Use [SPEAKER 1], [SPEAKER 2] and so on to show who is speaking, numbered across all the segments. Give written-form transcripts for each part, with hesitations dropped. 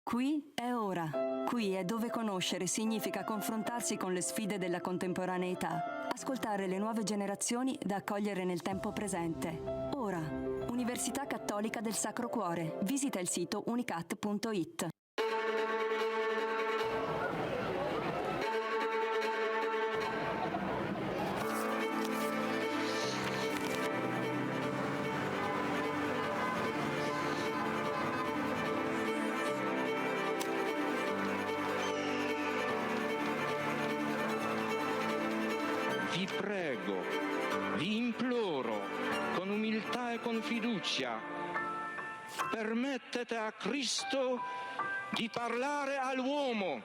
[SPEAKER 1] Qui è ora. Qui è dove conoscere significa confrontarsi con le sfide della contemporaneità, ascoltare le nuove generazioni da accogliere nel tempo presente. Ora, Università Cattolica del Sacro Cuore. Visita il sito unicat.it.
[SPEAKER 2] Vi prego, vi imploro, con umiltà e con fiducia, permettete a Cristo di parlare all'uomo.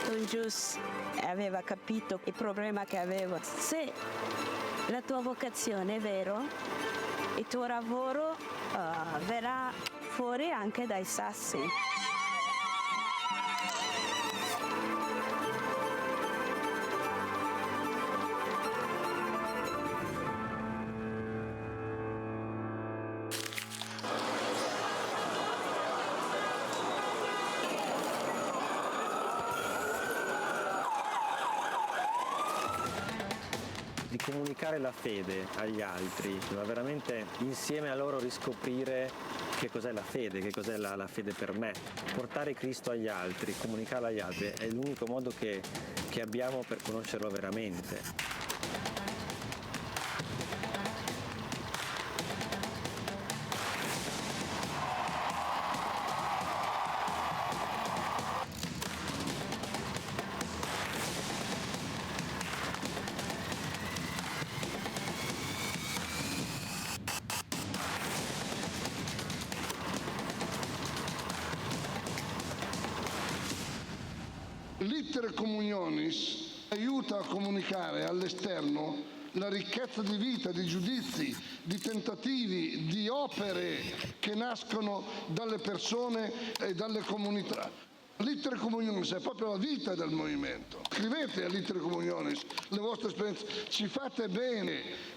[SPEAKER 3] Don Gius aveva capito il problema che avevo. Se la tua vocazione è vero, il tuo lavoro verrà fuori anche dai sassi.
[SPEAKER 4] Di comunicare la fede agli altri, ma veramente insieme a loro riscoprire che cos'è la fede, che cos'è la fede per me. Portare Cristo agli altri, comunicarlo agli altri è l'unico modo che abbiamo per conoscerlo veramente.
[SPEAKER 5] L'iter communionis aiuta a comunicare all'esterno la ricchezza di vita, di giudizi, di tentativi, di opere che nascono dalle persone e dalle comunità. L'iter communionis è proprio la vita del movimento. Scrivete all'iter communionis le vostre esperienze, ci fate bene.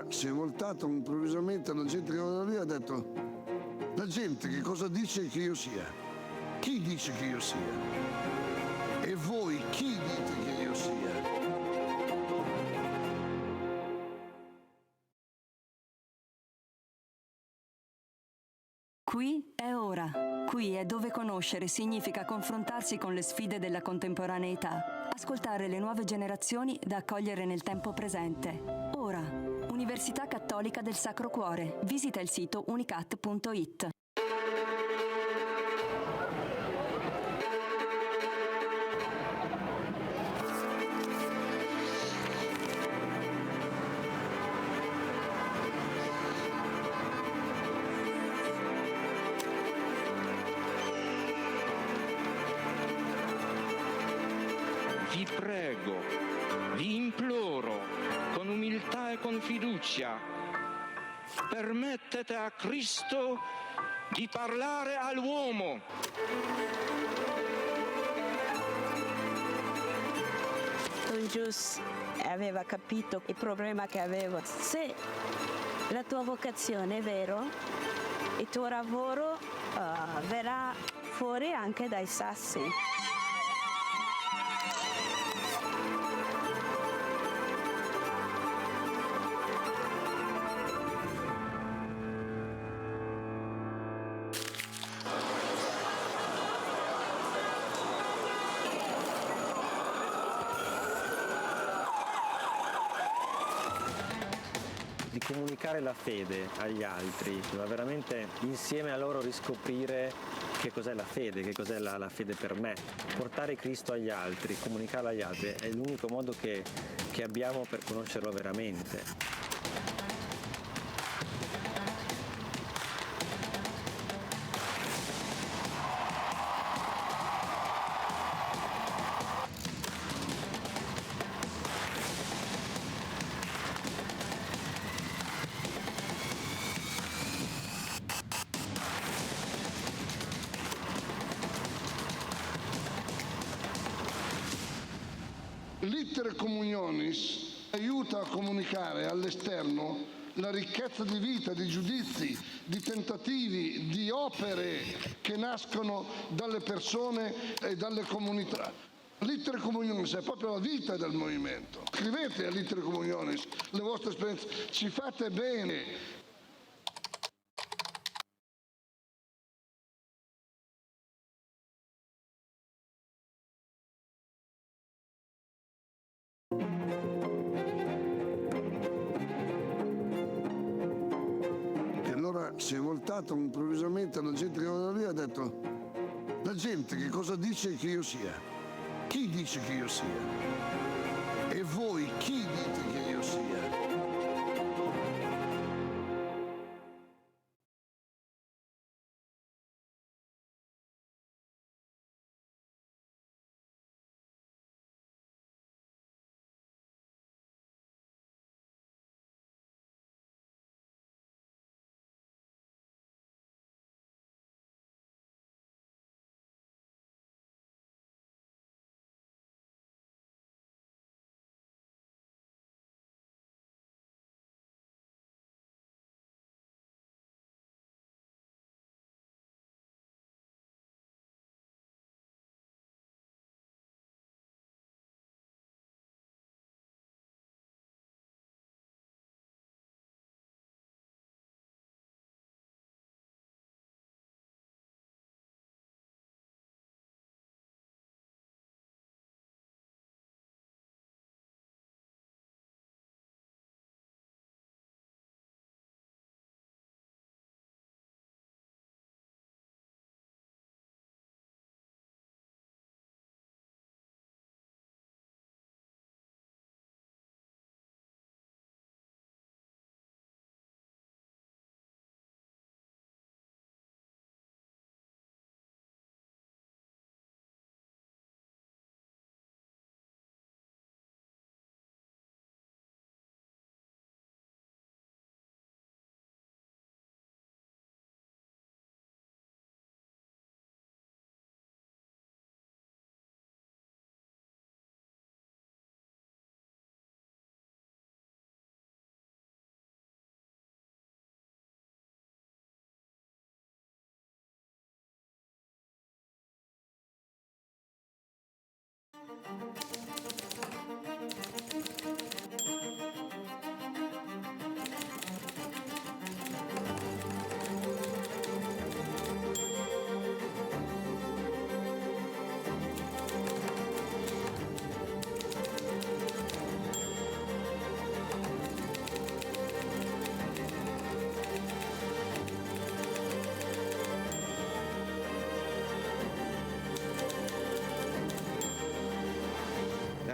[SPEAKER 5] Si è voltato improvvisamente alla gente che era lì e ha detto: la gente che cosa dice che io sia? Chi dice che io sia? E voi chi dite che io sia?
[SPEAKER 1] Qui è ora. Qui è dove conoscere significa confrontarsi con le sfide della contemporaneità, ascoltare le nuove generazioni da accogliere nel tempo presente. Ora, Università Cattolica del Sacro Cuore. Visita il sito unicat.it.
[SPEAKER 2] Vi prego, vi imploro, con umiltà e con fiducia, permettete a Cristo di parlare all'uomo.
[SPEAKER 3] Don Gius aveva capito il problema che avevo. Se la tua vocazione è vero, il tuo lavoro verrà fuori anche dai sassi.
[SPEAKER 4] Di comunicare la fede agli altri, ma veramente insieme a loro riscoprire che cos'è la fede, che cos'è la fede per me. Portare Cristo agli altri, comunicarlo agli altri è l'unico modo che abbiamo per conoscerlo veramente.
[SPEAKER 5] Littere communionis aiuta a comunicare all'esterno la ricchezza di vita, di giudizi, di tentativi, di opere che nascono dalle persone e dalle comunità. Littere Communionis è proprio la vita del movimento. Scrivete a Littere Communionis le vostre esperienze, ci fate bene.
[SPEAKER 6] Si è voltato improvvisamente alla gente che era lì e ha detto: la gente che cosa dice che io sia? Chi dice che io sia? E voi chi dite che io sia?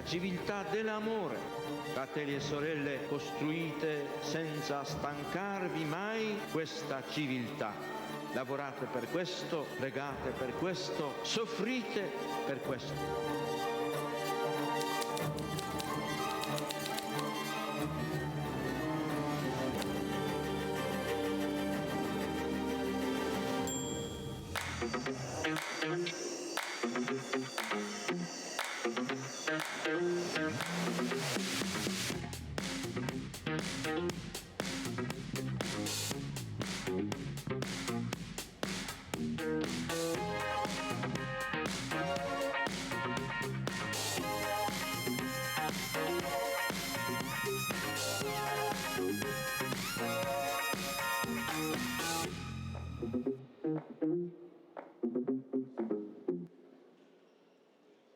[SPEAKER 2] Civiltà dell'amore. Fratelli e sorelle, costruite senza stancarvi mai questa civiltà. Lavorate per questo, pregate per questo, soffrite per questo.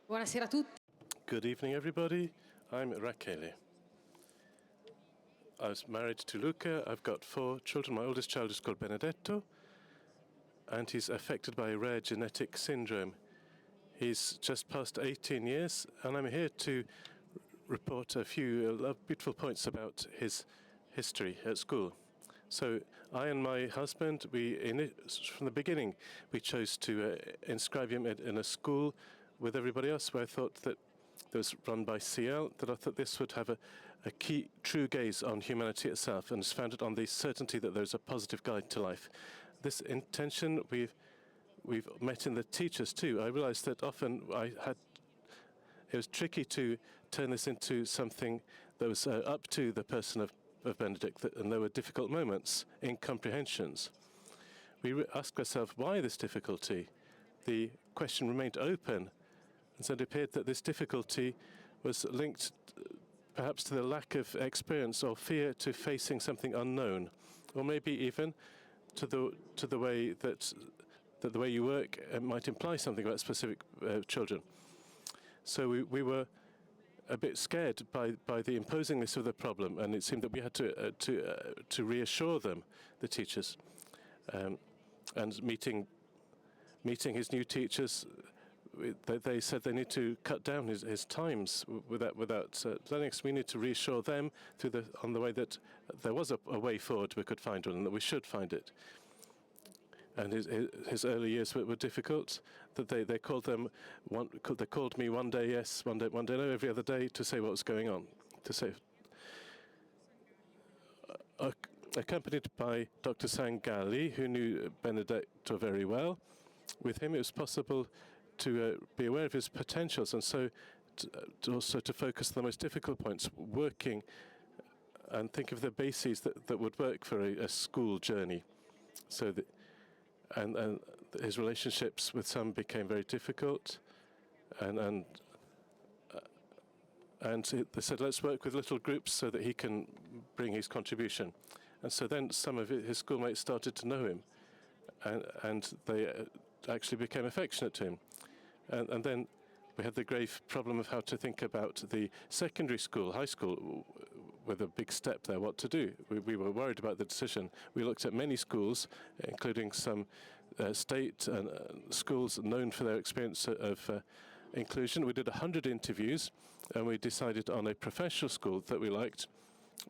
[SPEAKER 7] Buonasera a tutti.
[SPEAKER 8] Good evening, everybody. I'm Rachele. I was married to Luca. I've got 4 children. My oldest child is called Benedetto, and he's affected by a rare genetic syndrome. He's just past 18 years, and I'm here to report a few beautiful points about his history at school. So I and my husband, from the beginning, we chose to inscribe him in a school with everybody else, where I thought that it was run by CL, that I thought this would have a key, true gaze on humanity itself, and is founded on the certainty that there's a positive guide to life. This intention we've met in the teachers too. I realized that often I had it was tricky to turn this into something that was up to the person of Benedict, and there were difficult moments, incomprehensions. We asked ourselves, why this difficulty? The question remained open, and so it appeared that this difficulty was linked perhaps to the lack of experience or fear to facing something unknown, or maybe even to the way that the way you work might imply something about specific children. So we were a bit scared by the imposingness of the problem, and it seemed that we had to reassure them, the teachers, and meeting his new teachers. They said they need to cut down his times without learning. So we need to reassure them on the way that there was a way forward we could find one, and that we should find it. And his early years were difficult. That they called them they called me one day yes, one day no, every other day to say what was going on. To say, accompanied by Dr. Sangalli, who knew Benedetto very well. With him, it was possible to be aware of his potentials, and so also to focus on the most difficult points, working and think of the bases that would work for a school journey. So that, and his relationships with some became very difficult, and they said, let's work with little groups so that he can bring his contribution. And so then some of his schoolmates started to know him, and they actually became affectionate to him. And then we had the grave problem of how to think about the secondary school, high school, with a big step there, what to do. We were worried about the decision. We looked at many schools, including some state schools known for their experience of inclusion. We did 100 interviews, and we decided on a professional school that we liked.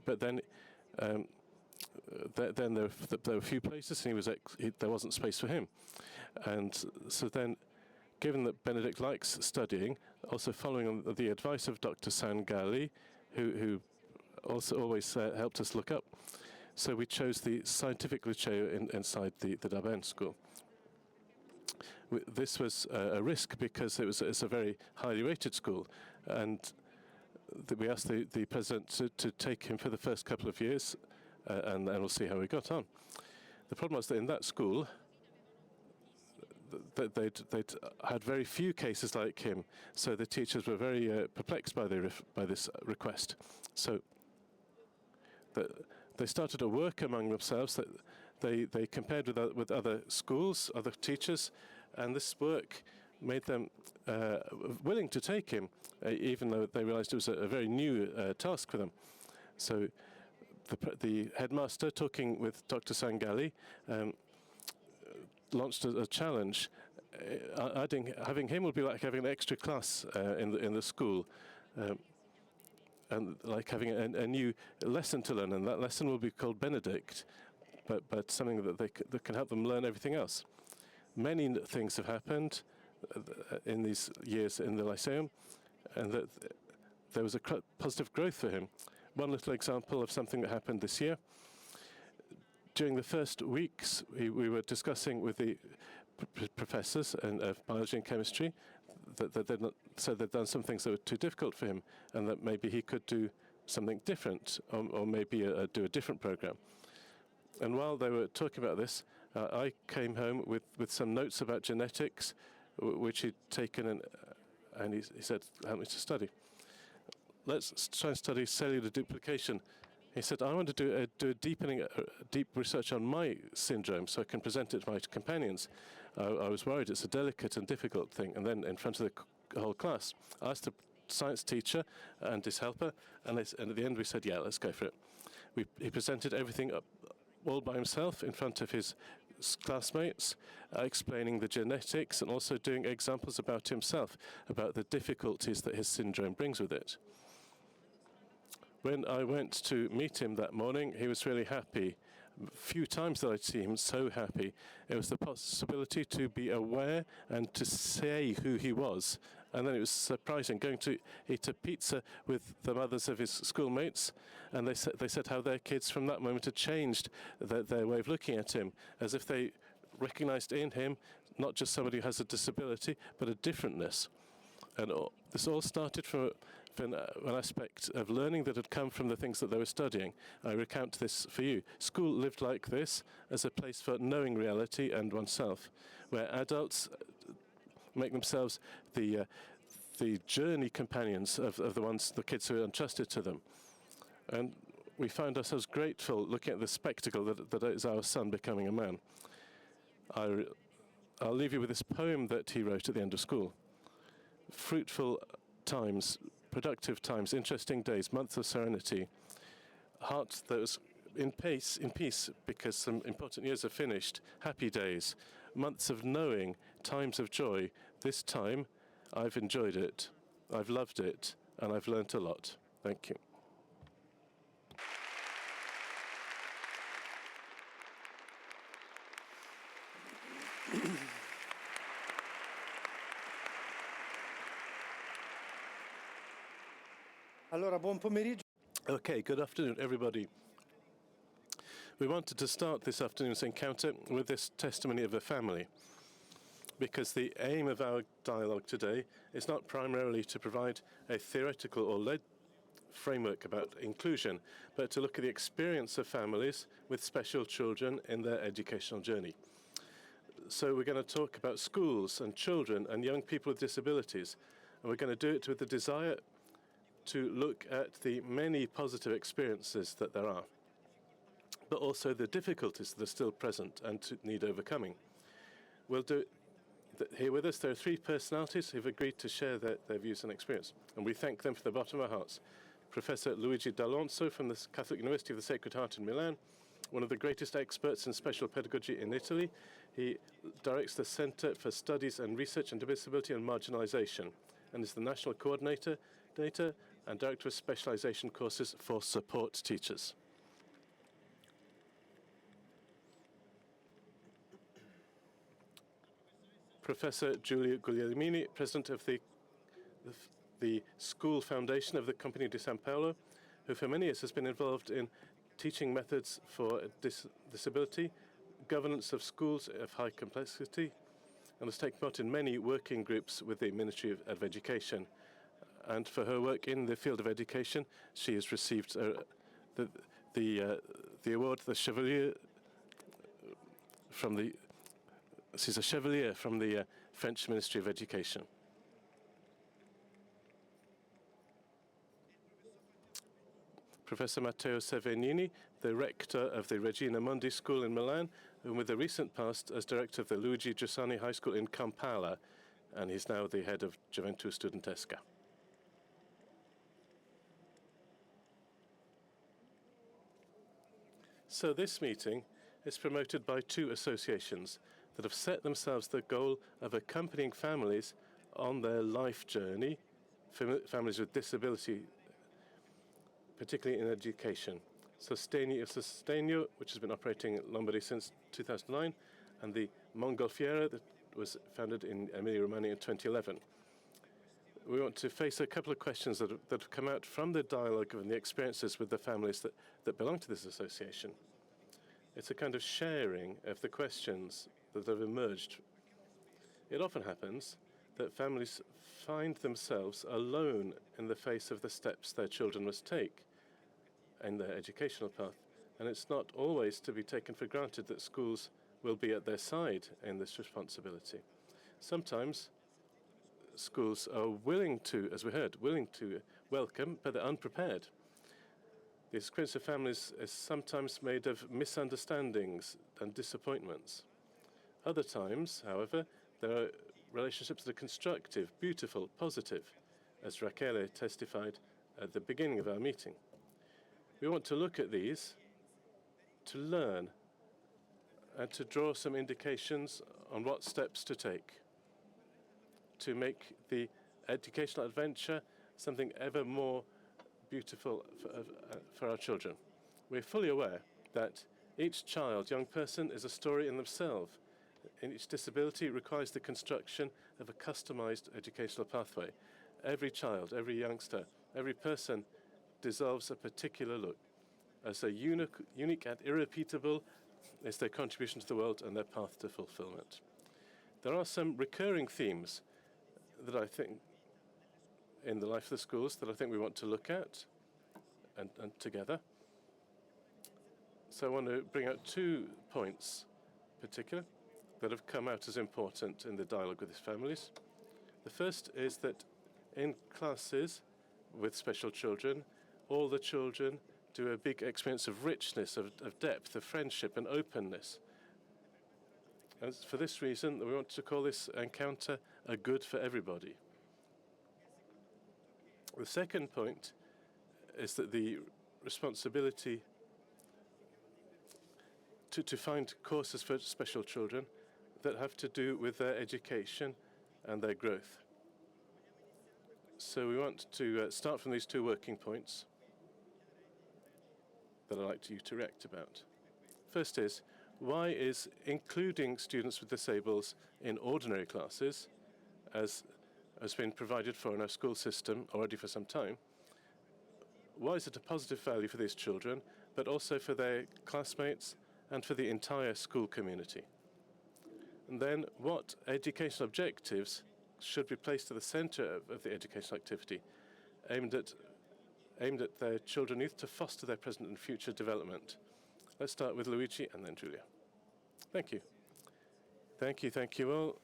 [SPEAKER 8] But then there were a few places, and there wasn't space for him. And so then, given that Benedict likes studying, also following on the advice of Dr. Sangalli, who also always helped us look up, so we chose the scientific liceo inside the Daben school. This was a risk because it's a very highly rated school, and we asked the president to take him for the first couple of years, and then we'll see how we got on. The problem was that in that school, they'd had very few cases like him, so the teachers were very perplexed by this request. So they started to work among themselves. That they compared with other schools, other teachers, and this work made them willing to take him, even though they realized it was a very new task for them. So the headmaster, talking with Dr. Sangalli, launched a challenge. Having him would be like having an extra class in the school, and like having a new lesson to learn, and that lesson will be called Benedict, but something that can help them learn everything else. Many things have happened in these years in the Lyceum, and that there was a positive growth for him. One little example of something that happened this year. During the first weeks, we were discussing with the professors of biology and chemistry that they'd said they'd done some things that were too difficult for him, and that maybe he could do something different, or maybe do a different program. And while they were talking about this, I came home with some notes about genetics, which he'd taken, and he said, help me to study. Let's try and study cellular duplication. He said, I want to do a deep research on my syndrome so I can present it to my companions. I was worried it's a delicate and difficult thing. And then in front of the whole class, I asked the science teacher and his helper, and at the end we said, yeah, let's go for it. He presented everything all by himself in front of his classmates, explaining the genetics and also doing examples about himself, about the difficulties that his syndrome brings with it. When I went to meet him that morning, he was really happy. Few times that I'd see him so happy. It was the possibility to be aware and to say who he was. And then it was surprising going to eat a pizza with the mothers of his schoolmates, and they said how their kids from that moment had changed their way of looking at him, as if they recognized in him not just somebody who has a disability, but a differentness. And this all started from an aspect of learning that had come from the things that they were studying. I recount this for you. School lived like this as a place for knowing reality and oneself, where adults make themselves the journey companions of the kids who are entrusted to them. And we find ourselves grateful looking at the spectacle that is our son becoming a man. I'll leave you with this poem that he wrote at the end of school. Fruitful times, productive times, interesting days, months of serenity, heart that was in peace because some important years are finished, happy days, months of knowing, times of joy. This time, I've enjoyed it, I've loved it, and I've learnt a lot. Thank you.
[SPEAKER 9] Allora, buon pomeriggio.
[SPEAKER 8] Okay, good afternoon, everybody. We wanted to start this afternoon's encounter with this testimony of a family, because the aim of our dialogue today is not primarily to provide a theoretical or led framework about inclusion, but to look at the experience of families with special children in their educational journey. So we're going to talk about schools and children and young people with disabilities, and we're going to do it with the desire to look at the many positive experiences that there are, but also the difficulties that are still present and to need overcoming. We'll do it here with us. There are three personalities who've agreed to share their views and experience, and we thank them from the bottom of our hearts. Professor Luigi D'Alonso from the Catholic University of the Sacred Heart in Milan, one of the greatest experts in special pedagogy in Italy. He directs the Center for Studies and Research on Disability and Marginalization and is the National Coordinator and Director of Specialization Courses for Support Teachers. Professor Giulia Guglielmini, President of the School Foundation of the Compagnia di San Paolo, who for many years has been involved in teaching methods for disability, governance of schools of high complexity, and has taken part in many working groups with the Ministry of Education. And for her work in the field of education, she has received the award, the Chevalier from the. She's a Chevalier from the French Ministry of Education. Professor Matteo Severgnini, the rector of the Regina Mundi School in Milan, and with the recent past as director of the Luigi High School in Kampala, and he's now the head of Gioventù Studentesca. So this meeting is promoted by two associations that have set themselves the goal of accompanying families on their life journey, families with disability, particularly in education. Sostegno, which has been operating in Lombardy since 2009, and the Mongolfiera that was founded in Emilia-Romagna in 2011. We want to face a couple of questions that have come out from the dialogue and the experiences with the families that belong to this association. It's a kind of sharing of the questions that have emerged. It often happens that families find themselves alone in the face of the steps their children must take in their educational path, and it's not always to be taken for granted that schools will be at their side in this responsibility. Sometimes schools are willing to, as we heard, willing to welcome, but they're unprepared. The experience of families is sometimes made of misunderstandings and disappointments. Other times, however, there are relationships that are constructive, beautiful, positive, as Rachele testified at the beginning of our meeting. We want to look at these to learn and to draw some indications on what steps to take to make the educational adventure something ever more beautiful for our children. We're fully aware that each child, young person, is a story in themselves, and each disability requires the construction of a customized educational pathway. Every child, every youngster, every person deserves a particular look. As a unique and irrepeatable is their contribution to the world and their path to fulfillment. There are some recurring themes that I think in the life of the schools that I think we want to look at and together. So I want to bring out 2 points in particular that have come out as important in the dialogue with these families. The first is that in classes with special children, all the children do a big experience of richness, of depth, of friendship and openness. And for this reason, we want to call this encounter a good for everybody. The second point is that the responsibility to find courses for special children that have to do with their education and their growth. So we want to start from these 2 working points that I'd like you to react about. First is, why is including students with disables in ordinary classes, as has been provided for in our school system already for some time, why is it a positive value for these children, but also for their classmates and for the entire school community? And then what educational objectives should be placed at the center of the educational activity, aimed at their children and youth to foster their present and future development? Let's start with Luigi and then Giulia. Thank you. Thank you all.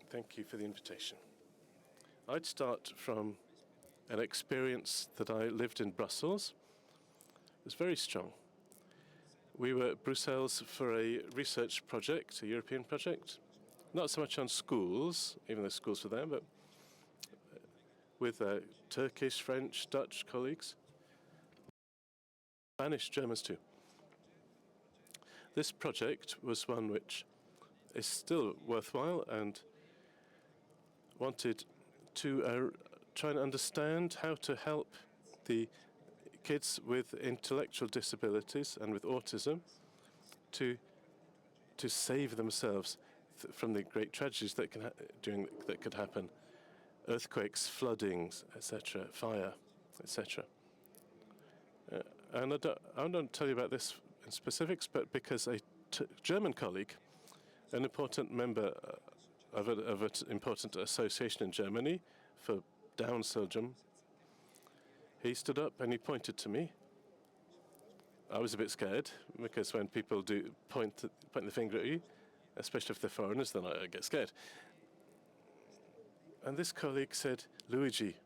[SPEAKER 8] Thank you for the invitation. I'd start from an experience that I lived in Brussels. It was very strong. We were at Brussels for a research project, a European project, not so much on schools, even though schools were there, but with Turkish, French, Dutch colleagues, Spanish, Germans too. This project was one which is still worthwhile and wanted to try and understand how to help the kids with intellectual disabilities and with autism to save themselves from the great tragedies that could happen: earthquakes, floodings, etc., fire, etc. And I don't tell you about this in specifics, but because a German colleague, an important member of an important association in Germany for Down syndrome, he stood up and he pointed to me. I was a bit scared, because when people do point the finger at you, especially if they're foreigners, then I get scared. And this colleague said, "Luigi,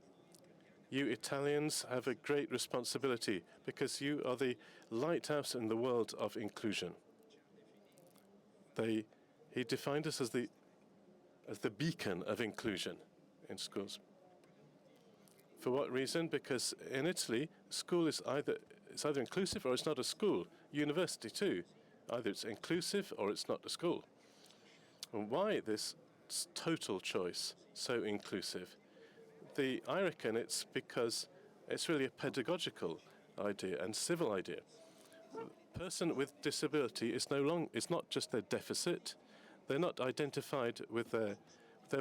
[SPEAKER 8] you Italians have a great responsibility because you are the lighthouse in the world of inclusion." He defined us as the beacon of inclusion in schools. For what reason? Because in Italy, school is either inclusive or it's not a school. University too. Either it's inclusive or it's not a school. And why this total choice so inclusive? I reckon it's because it's really a pedagogical idea and civil idea. A person with disability is it's not just their deficit. They're not identified with their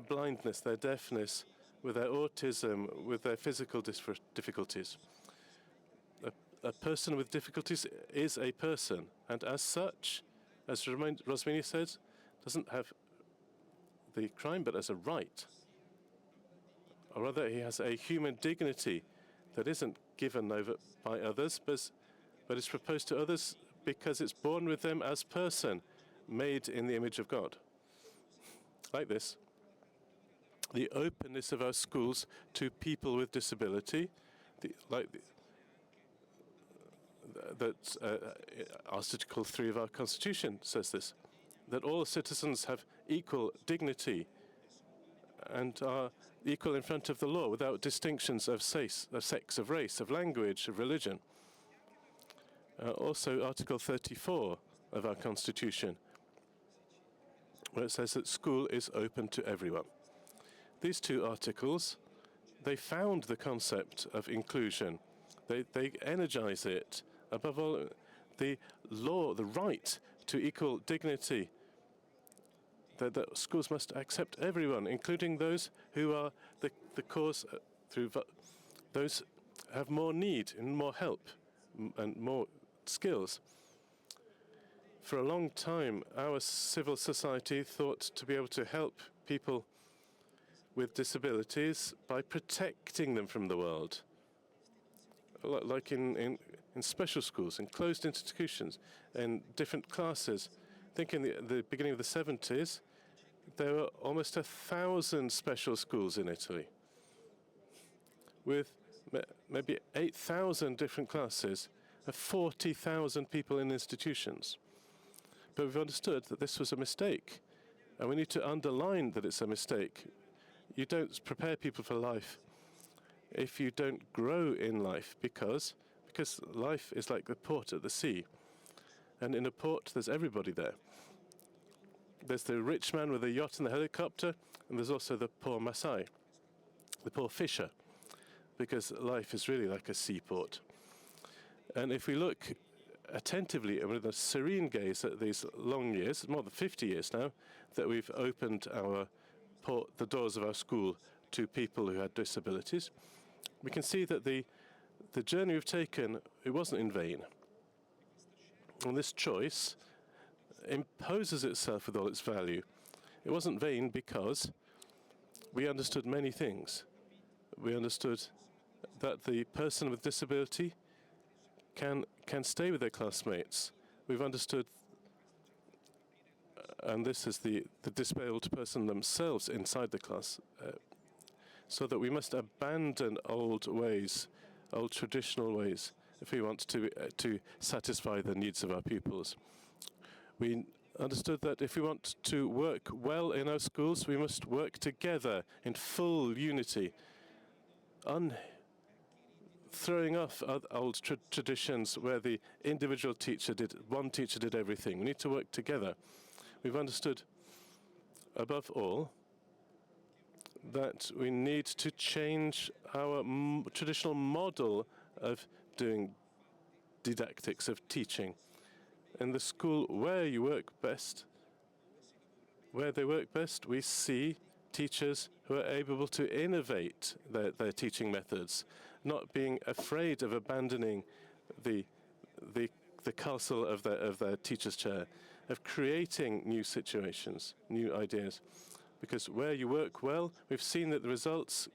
[SPEAKER 8] blindness, their deafness, with their autism, with their physical difficulties. A person with difficulties is a person, and as such, as Rosmini said, doesn't have the crime, but as a right. Or rather, he has a human dignity that isn't given over by others, but is proposed to others because it's born with them as person, made in the image of God. Like this. The openness of our schools to people with disability, Article 3 of our Constitution says this, that all citizens have equal dignity and are equal in front of the law without distinctions of sex, of race, of language, of religion. Also Article 34 of our Constitution, where it says that school is open to everyone. These 2 articles, they found the concept of inclusion. They energize it. Above all, the law, the right to equal dignity, that schools must accept everyone, including those who are the cause, those have more need and more help and more skills. For a long time, our civil society thought to be able to help people with disabilities by protecting them from the world. Like in special schools, in closed institutions, in different classes. I think in the beginning of the 70s, there were almost 1,000 special schools in Italy, with maybe 8,000 different classes and 40,000 people in institutions. But we've understood that this was a mistake, and we need to underline that it's a mistake. You don't prepare people for life if you don't grow in life, because life is like the port at the sea. And in a port, there's everybody there. There's the rich man with the yacht and the helicopter, and there's also the poor Maasai, the poor fisher, because life is really like a seaport. And if we look attentively and with a serene gaze at these long years, more than 50 years now, that we've opened the doors of our school to people who had disabilities, we can see that the journey we've taken, it wasn't in vain. And this choice imposes itself with all its value. It wasn't vain because we understood many things. We understood that the person with disability can stay with their classmates. We've understood, and this is the disabled person themselves inside the class, so that we must abandon old ways, old traditional ways, if we want to satisfy the needs of our pupils. We understood that if we want to work well in our schools, we must work together in full unity, throwing off old traditions where the individual one teacher did everything. We need to work together. We've understood, above all, that we need to change our traditional model of doing didactics, of teaching. In the school where they work best, we see teachers who are able to innovate their teaching methods, not being afraid of abandoning the castle of their teacher's chair, of creating new situations, new ideas. Because where you work well, we've seen that the results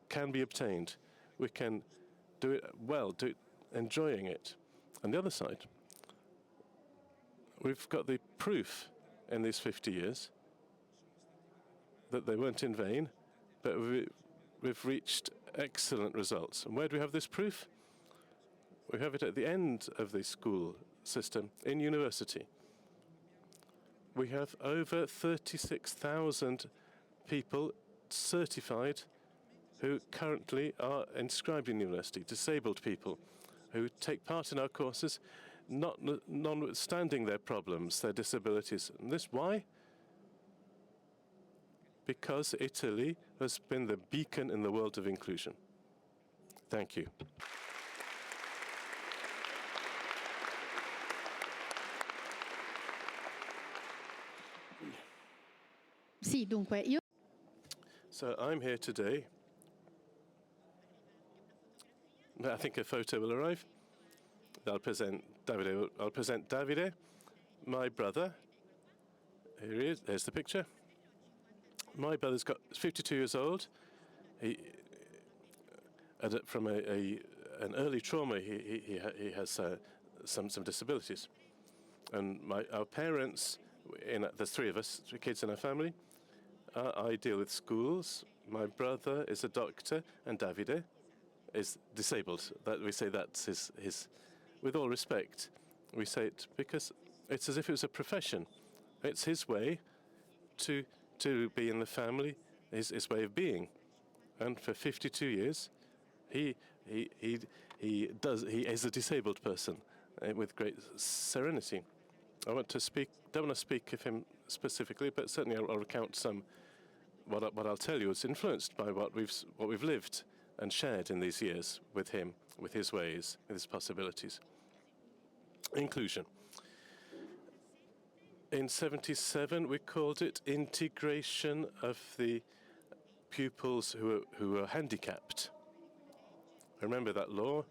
[SPEAKER 8] can be obtained. We can do it well, do it enjoying it. On the other side, we've got the proof in these 50 years that they weren't in vain, but we've reached excellent results. And where do we have this proof? We have it at the end of the school system in university. We have over 36,000 people certified who currently are inscribed in university, disabled people who take part in our courses, notwithstanding their problems, their disabilities. And this why? Because Italy has been the beacon in the world of inclusion. Thank you.
[SPEAKER 7] Sì, dunque, io...
[SPEAKER 8] So I'm here today. I think a photo will arrive. I'll present Davide, my brother. Here he is. There's the picture. My brother's 52 years old. He, from an early trauma, he has some disabilities. And our parents, there's three of us, three kids in our family. I deal with schools. My brother is a doctor, and Davide is disabled. We say that's his. With all respect, we say it because it's as if it was a profession. It's his way to be in the family, his way of being. And for 52 years, he is a disabled person with great serenity. Don't want to speak of him specifically, but certainly I'll recount some. What I'll tell you is influenced by what we've lived and shared in these years with him, with his ways, with his possibilities. Inclusion. In 1977, we called it integration of the pupils who were handicapped. Remember that law?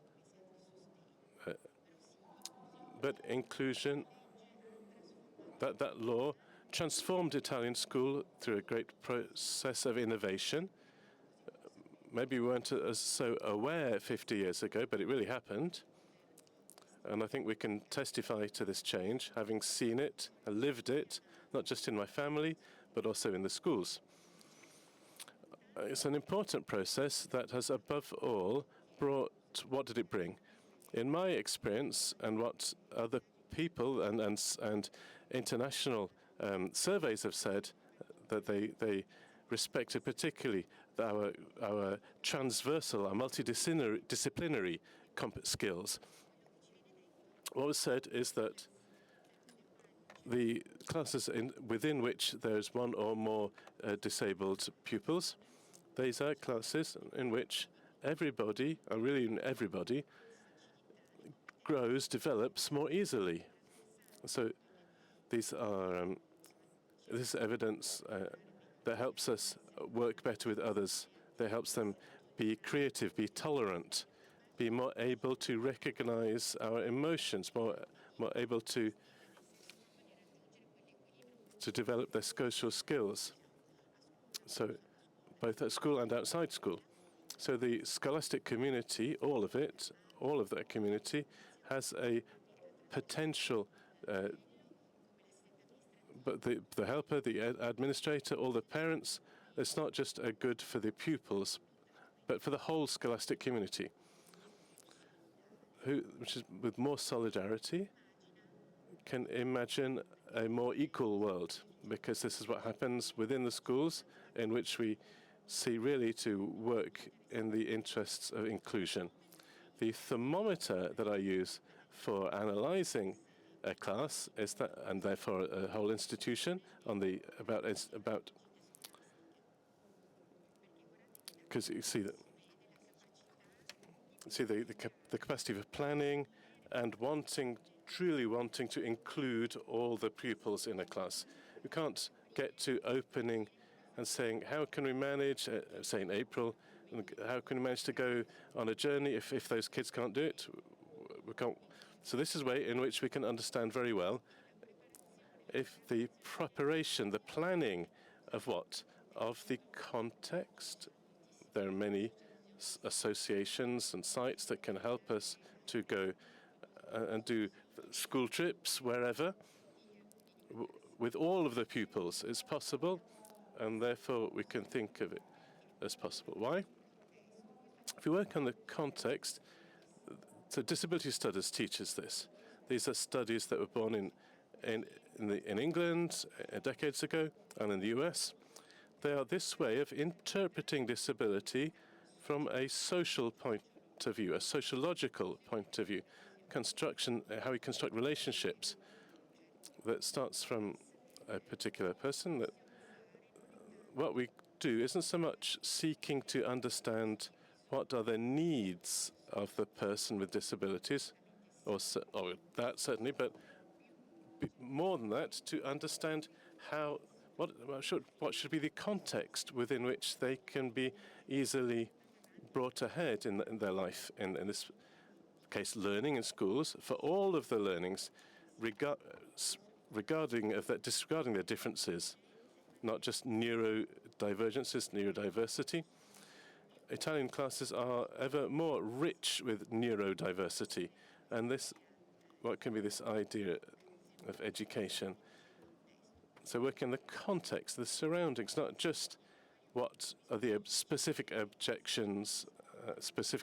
[SPEAKER 8] But inclusion, that law transformed Italian school through a great process of innovation. Maybe we weren't so aware 50 years ago, but it really happened. And I think we can testify to this change, having seen it, lived it, not just in my family, but also in the schools. It's an important process that has, above all, brought, what did it bring? In my experience, and what other people and international surveys have said, that they respected particularly our transversal, our multidisciplinary skills. What was said is that the classes within which there's one or more disabled pupils, these are classes in which everybody, or really everybody, grows, develops more easily. So these are this is evidence that helps us work better with others, that helps them be creative, be tolerant, be more able to recognize our emotions, more able to develop their social skills. So both at school and outside school. So the scholastic community, all of that community, has a potential, but the helper, the administrator, all the parents, it's not just a good for the pupils, but for the whole scholastic community, which is with more solidarity, can imagine a more equal world, because this is what happens within the schools in which we see really to work in the interests of inclusion. The thermometer that I use for analyzing a class is that, and therefore a whole institution, on the about because you see that the capacity for planning and truly wanting to include all the pupils in a class. You can't get to opening and saying, how can we manage, say in April, how can we manage to go on a journey if those kids can't do it? We can't. So this is a way in which we can understand very well if the preparation, the planning of what? Of the context. There are many associations and sites that can help us to go and do school trips wherever. With all of the pupils, it's possible, and therefore we can think of it as possible. Why? If we work on the context, so disability studies teaches this. These are studies that were born in England decades ago and in the US. They are this way of interpreting disability from a social point of view, a sociological point of view, how we construct relationships that starts from a particular person. That what we do isn't so much seeking to understand what are the needs of the person with disabilities, or that certainly, but more than that, to understand what should be the context within which they can be easily brought ahead in their life. In this case, learning in schools, for all of the learnings, disregarding their differences, not just neurodivergences, neurodiversity. Italian classes are ever more rich with neurodiversity, and what can be this idea of education. So work in the context, the surroundings, not just what are the specific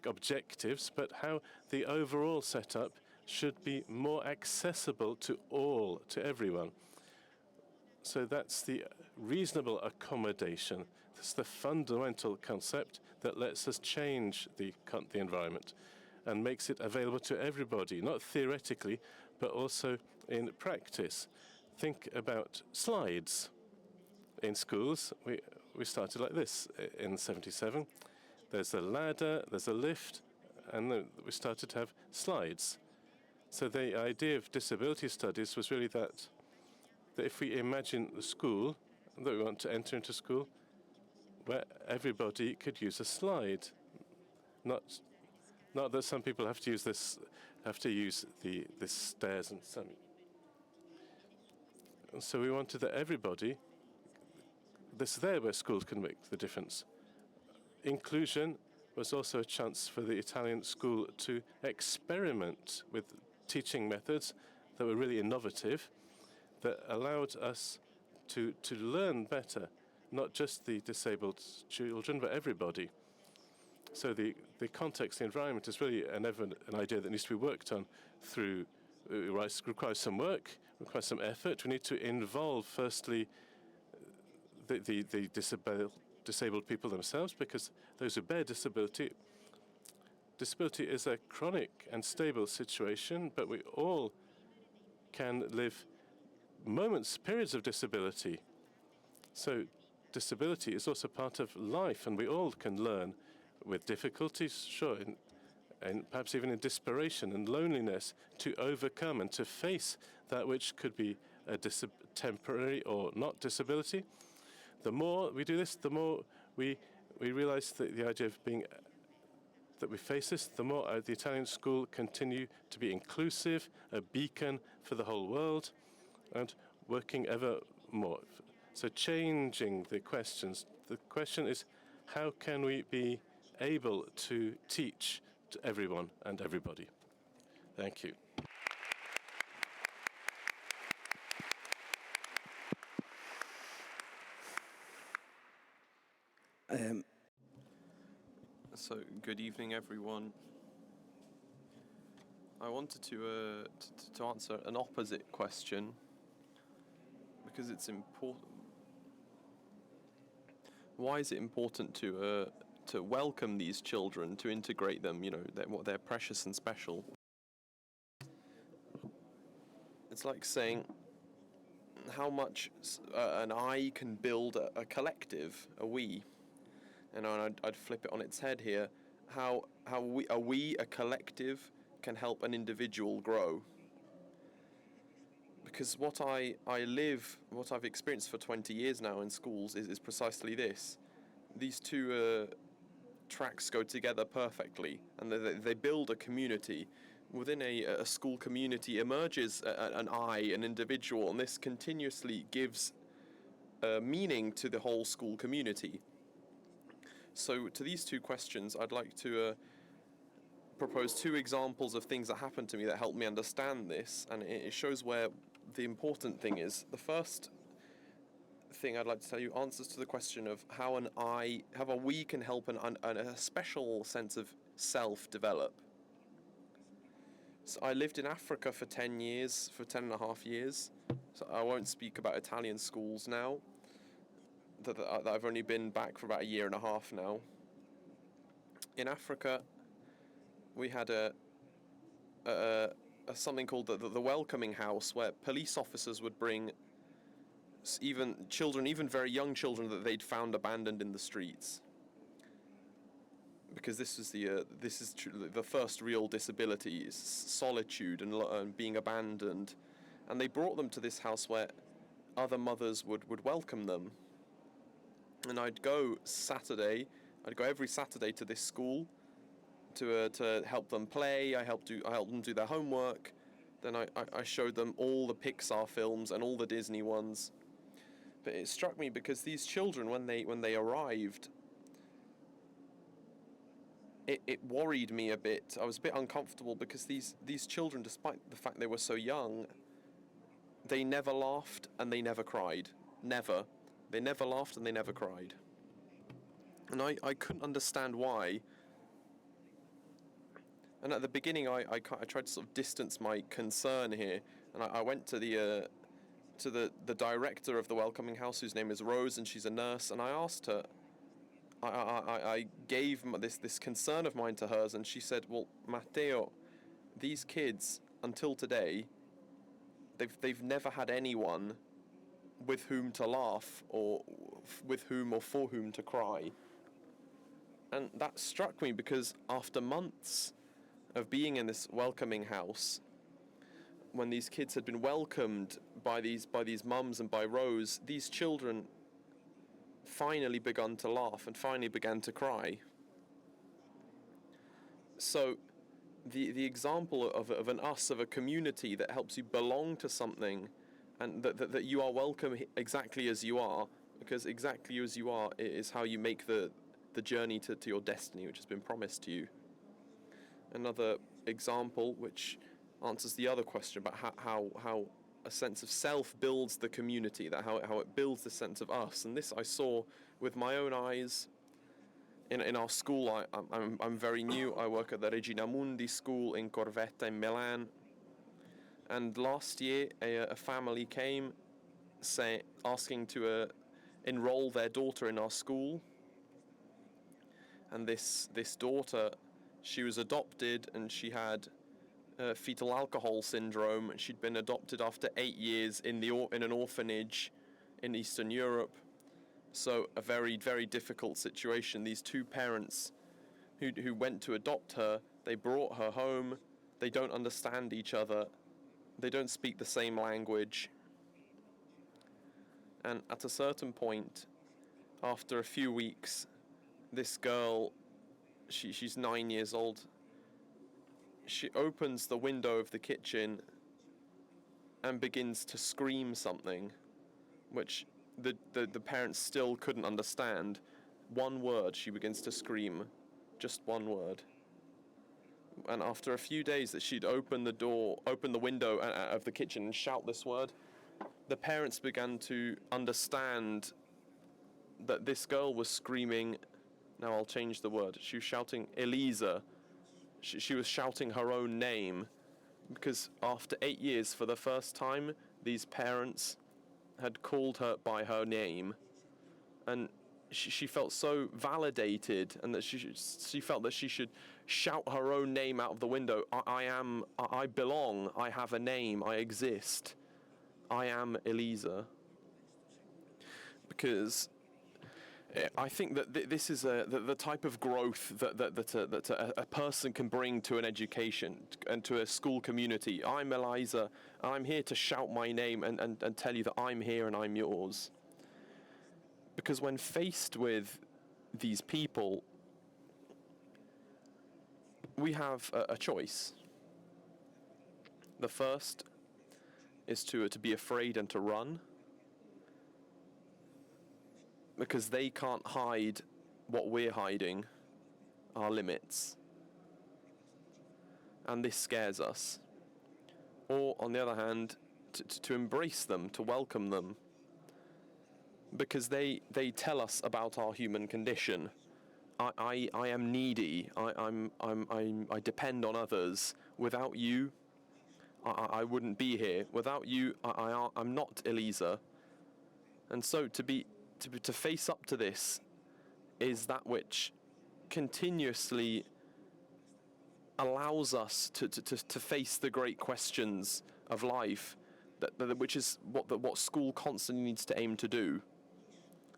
[SPEAKER 8] objectives, but how the overall setup should be more accessible to everyone. So that's the reasonable accommodation. That's the fundamental concept that lets us change the environment and makes it available to everybody, not theoretically, but also in practice. Think about slides. In schools, we started like this in '77. There's a ladder, there's a lift, and then we started to have slides. So the idea of disability studies was really that if we imagine the school, that we want to enter into school, where everybody could use a slide. Not that some people have to use the stairs and some. And so we wanted that everybody, this is there where schools can make the difference. Inclusion was also a chance for the Italian school to experiment with teaching methods that were really innovative, that allowed us to learn better, not just the disabled children, but everybody. So the context, the environment is really an idea that needs to be worked on through, requires some work, requires some effort. We need to involve, firstly, the disabled people themselves, because those who bear disability is a chronic and stable situation, but we all can live moments, periods of disability. So disability is also part of life, and we all can learn with difficulties, sure, and perhaps even in desperation and loneliness, to overcome and to face that which could be a temporary or not disability. The more we do this, the more we realize that the idea of that we face this, the more the Italian school continue to be inclusive, a beacon for the whole world, and working ever more. So changing the questions. The question is, how can we be able to teach to everyone and everybody? Thank you.
[SPEAKER 9] So, good evening, everyone. I wanted to answer an opposite question, because it's important. Why is it important to welcome these children, to integrate them? You know, they're precious and special. It's like saying how much an I can build a collective, a we. And I'd flip it on its head here. How a collective can help an individual grow. Because what I've experienced for 20 years now in schools is precisely this. These two tracks go together perfectly, and they build a community. Within a school community emerges an I, an individual, and this continuously gives meaning to the whole school community. So to these two questions, I'd like to propose two examples of things that happened to me that helped me understand this, and it shows where the important thing is. The first thing I'd like to tell you answers to the question of how a we can help a special sense of self develop. So I lived in Africa for 10 and a half years, so I won't speak about Italian schools now. That I've only been back for about a year and a half now. In Africa, we had a something called the welcoming house, where police officers would bring even very young children that they'd found abandoned in the streets. Because this is the first real disability, is solitude and being abandoned, and they brought them to this house where other mothers would welcome them. And I'd go every Saturday to this school to help them play. I helped them do their homework. Then I showed them all the Pixar films and all the Disney ones. But it struck me because these children, when they arrived, it worried me a bit. I was a bit uncomfortable because these children, despite the fact they were so young, they never laughed and they never cried. Never. They never laughed and they never cried. And I couldn't understand why. And at the beginning, I tried to sort of distance my concern here. And I went to the director of the welcoming house, whose name is Rose, and she's a nurse. And I asked her, I gave this concern of mine to hers, and she said, well, Matteo, these kids, until today, they've never had anyone with whom to laugh, or with whom or for whom to cry. And that struck me because after months of being in this welcoming house, when these kids had been welcomed by these mums and by Rose, these children finally began to laugh and finally began to cry. So the example of a community that helps you belong to something and that you are welcome exactly as you are, because exactly as you are is how you make the journey to your destiny, which has been promised to you. Another example, which answers the other question about how a sense of self builds the community, that how it builds the sense of us. And this I saw with my own eyes in our school. I'm very new. I work at the Regina Mundi school in Corvetta in Milan. And last year, a family came asking to enroll their daughter in our school. And this daughter, she was adopted, and she had fetal alcohol syndrome. She'd been adopted after 8 years in an orphanage in Eastern Europe. So a very, very difficult situation. These two parents who went to adopt her, they brought her home. They don't understand each other. They don't speak the same language. And at a certain point, after a few weeks, this girl, she's 9 years old, she opens the window of the kitchen and begins to scream something, which the parents still couldn't understand. One word, she begins to scream, just one word. And after a few days that she'd open the window of the kitchen and shout this word, the parents began to understand that this girl was screaming, now I'll change the word, she was shouting Elisa. She was shouting her own name, because after 8 years, for the first time, these parents had called her by her name, and she felt so validated, and that she felt that she should shout her own name out of the window. I belong, I have a name, I exist, I am Elisa. Because I think that this is the type of growth that a person can bring to an education and to a school community. I'm Eliza, and I'm here to shout my name and tell you that I'm here and I'm yours. Because when faced with these people, we have a choice. The first is to be afraid and to run, because they can't hide what we're hiding, our limits. And this scares us. Or, on the other hand, to embrace them, to welcome them, because they tell us about our human condition. I am needy. I depend on others. Without you, I wouldn't be here. Without you, I'm not Elisa. And so to face up to this is that which continuously allows us to face the great questions of life, which is what school constantly needs to aim to do.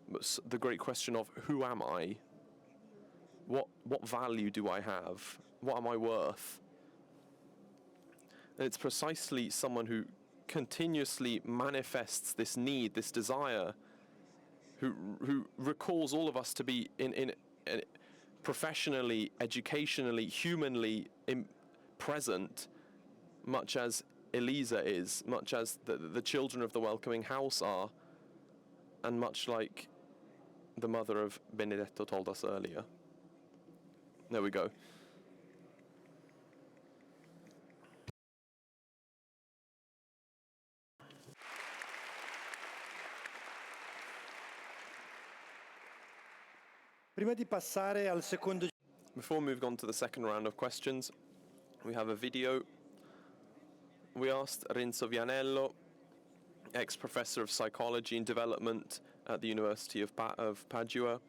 [SPEAKER 9] But the great question of who am I? What value do I have? What am I worth? And it's precisely someone who continuously manifests this need, this desire, who recalls all of us to be in professionally, educationally, humanly present, much as Elisa is, much as the children of the welcoming house are, and much like the mother of Benedetto told us earlier. There we go. Before moving on to the second round of questions, we have a video. We asked Renzo Vianello, ex-professor of psychology and development at the University of Padua,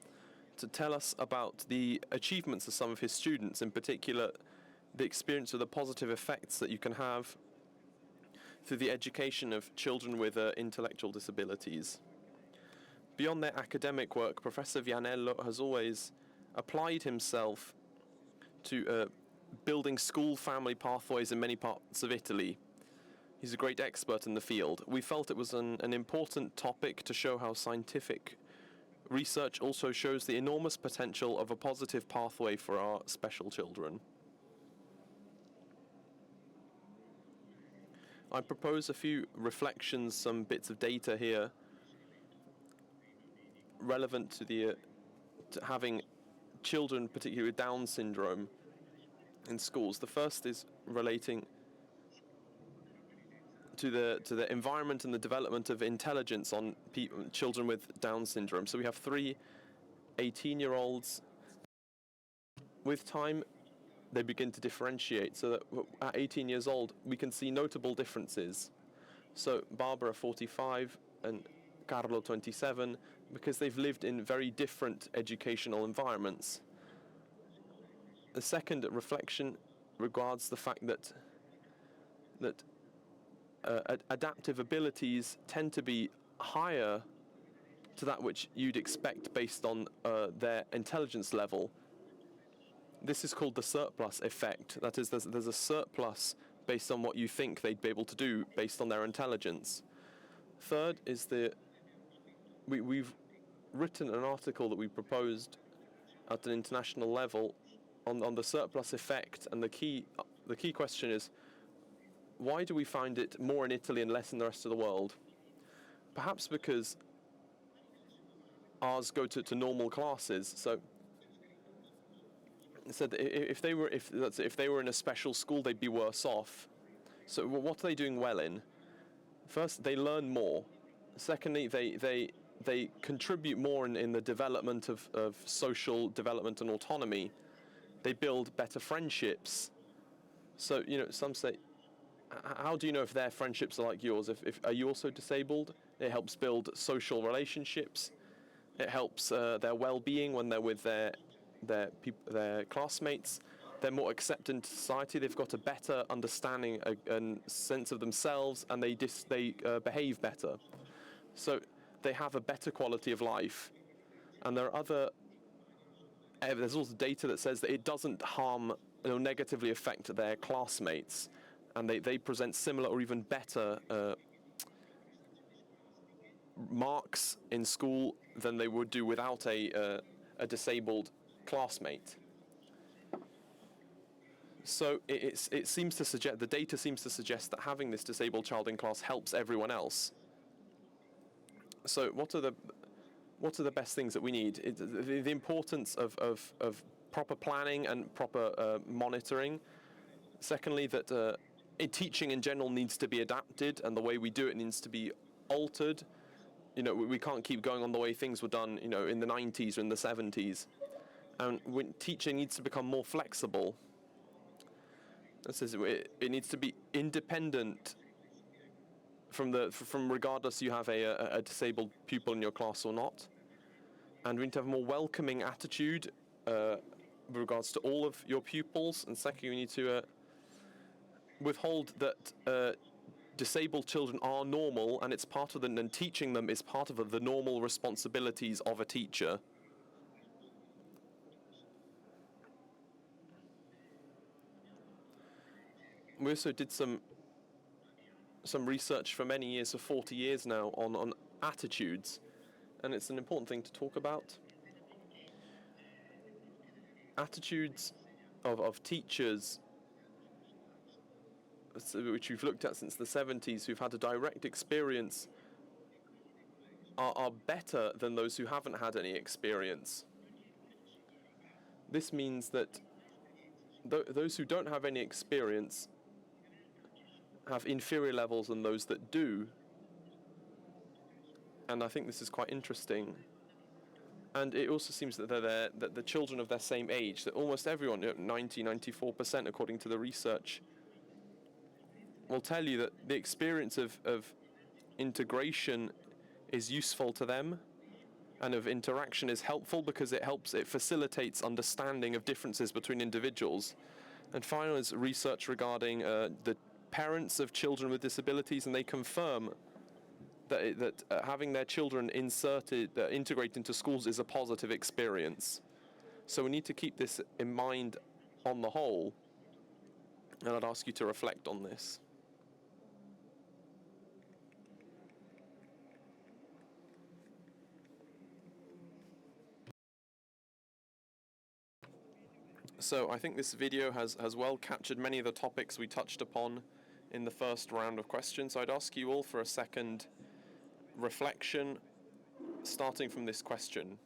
[SPEAKER 9] to tell us about the achievements of some of his students, in particular the experience of the positive effects that you can have through the education of children with intellectual disabilities. Beyond their academic work, Professor Vianello has always applied himself to building school family pathways in many parts of Italy. He's a great expert in the field. We felt it was an important topic to show how scientific research also shows the enormous potential of a positive pathway for our special children. I propose a few reflections, some bits of data here relevant to to having children, particularly with Down syndrome, in schools. The first is relating to the environment and the development of intelligence on children with Down syndrome. So we have 3 18-year-olds. With time, they begin to differentiate, so that at 18 years old, we can see notable differences. So Barbara, 45, and Carlo, 27, because they've lived in very different educational environments. The second reflection regards the fact that adaptive abilities tend to be higher to that which you'd expect based on their intelligence level. This is called the surplus effect. That is, there's a surplus based on what you think they'd be able to do based on their intelligence. Third is we've written an article that we proposed at an international level on the surplus effect, and the key question is, why do we find it more in Italy and less in the rest of the world? Perhaps because ours go to normal classes. So that if they were in a special school, they'd be worse off. So what are they doing well in? First, they learn more. Secondly, they contribute more in the development of social development and autonomy. They build better friendships. So, some say, how do you know if their friendships are like yours? If are you also disabled? It helps build social relationships. It helps their well-being when they're with their classmates. They're more accepted in society. They've got a better understanding and sense of themselves, and they behave better. So they have a better quality of life. And there are there's also data that says that it doesn't harm or negatively affect their classmates, and they present similar or even better marks in school than they would do without a disabled classmate. So it seems to suggest, the data seems to suggest that having this disabled child in class helps everyone else. So what are the best things that we need? The importance of proper planning and proper monitoring. Secondly, that teaching in general needs to be adapted, and the way we do it needs to be altered. We can't keep going on the way things were done, in the 90s or in the 70s. And teaching needs to become more flexible. That says it needs to be independent from regardless you have a disabled pupil in your class or not. And we need to have a more welcoming attitude with regards to all of your pupils. And secondly, we need to withhold that disabled children are normal, and it's part of and teaching them is part of the normal responsibilities of a teacher. We also did some research for many years, for 40 years now, on attitudes, and it's an important thing to talk about. Attitudes of teachers, which we've looked at since the 70s, who've had a direct experience, are better than those who haven't had any experience. This means that those who don't have any experience have inferior levels than those that do. And I think this is quite interesting. And it also seems that that the children of their same age, that almost everyone, 94% according to the research, will tell you that the experience of integration is useful to them, and of interaction is helpful because it facilitates understanding of differences between individuals. And finally is research regarding the parents of children with disabilities, and they confirm that having their children integrated into schools is a positive experience. So we need to keep this in mind on the whole, and I'd ask you to reflect on this. So I think this video has well captured many of the topics we touched upon in the first round of questions. I'd ask you all for a second reflection, starting from this question.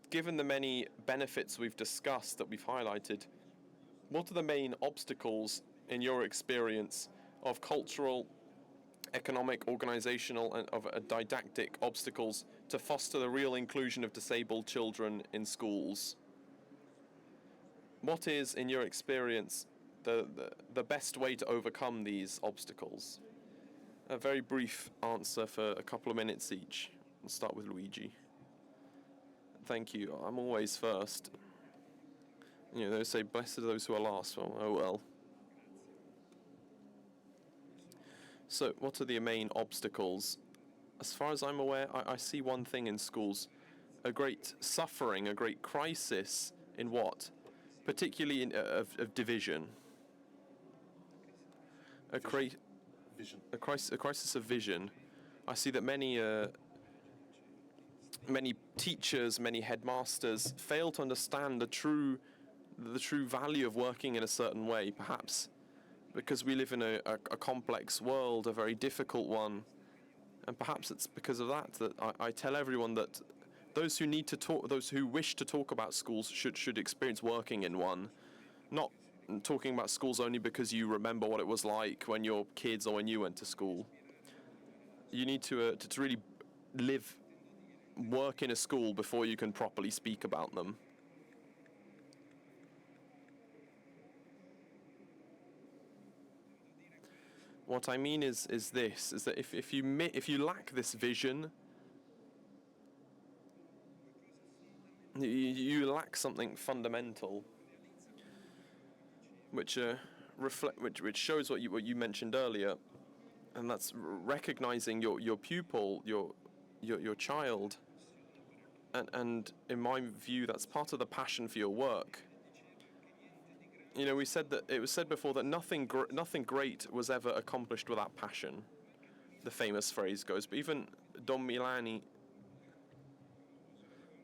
[SPEAKER 9] Given the many benefits we've discussed, that we've highlighted, what are the main obstacles in your experience of cultural, economic, organizational, and of didactic obstacles to foster the real inclusion of disabled children in schools? What is, in your experience, the best way to overcome these obstacles? A very brief answer for a couple of minutes each. We'll start with Luigi. Thank you. I'm always first. You know, they say, blessed are those who are last. Well, oh well. So, what are the main obstacles? As far as I'm aware, I see one thing in schools. A great suffering, a great crisis in what? Particularly of division. A crisis of vision. I see that many teachers, many headmasters fail to understand the true value of working in a certain way, perhaps because we live in a complex world, a very difficult one, and perhaps it's because of that I tell everyone that those who need to talk, those who wish to talk about schools should experience working in one, not talking about schools only because you remember what it was like when you're kids or when you went to school. You need to really work in a school before you can properly speak about them. What I mean is that if you lack this vision, you lack something fundamental, which shows what you mentioned earlier, and that's recognizing your pupil, your child, and in my view, that's part of the passion for your work. You know, it was said before that nothing great was ever accomplished without passion. The famous phrase goes. But even Don Milani,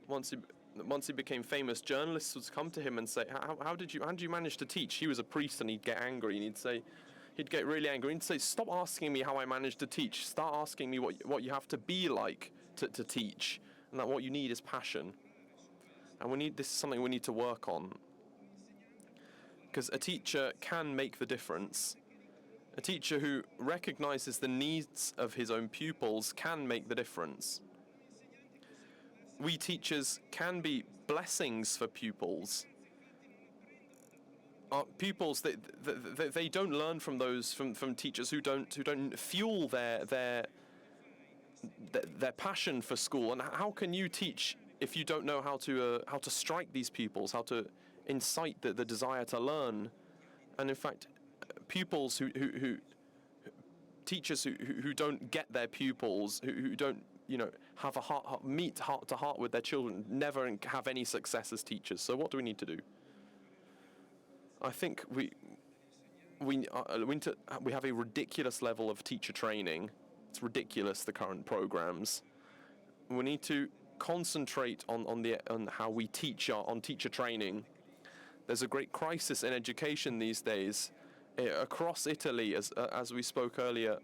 [SPEAKER 9] once he became famous, journalists would come to him and say, "How did you manage to teach?" He was a priest, and he'd get angry, and he'd get really angry, and he'd say, "Stop asking me how I managed to teach. Start asking me what you have to be like to teach, and that what you need is passion." And this is something we need to work on. Because a teacher can make the difference. A teacher who recognizes the needs of his own pupils can make the difference. We teachers can be blessings for pupils. Our pupils, they don't learn from teachers who don't fuel their passion for school. And how can you teach if you don't know how to strike these pupils, how to incite the desire to learn? And in fact, pupils teachers who don't get their pupils, who don't have meet heart to heart with their children, never have any success as teachers. So what do we need to do? I think we have a ridiculous level of teacher training. It's ridiculous, the current programs. We need to concentrate on how we teach, on teacher training. There's a great crisis in education these days across Italy, as we spoke earlier.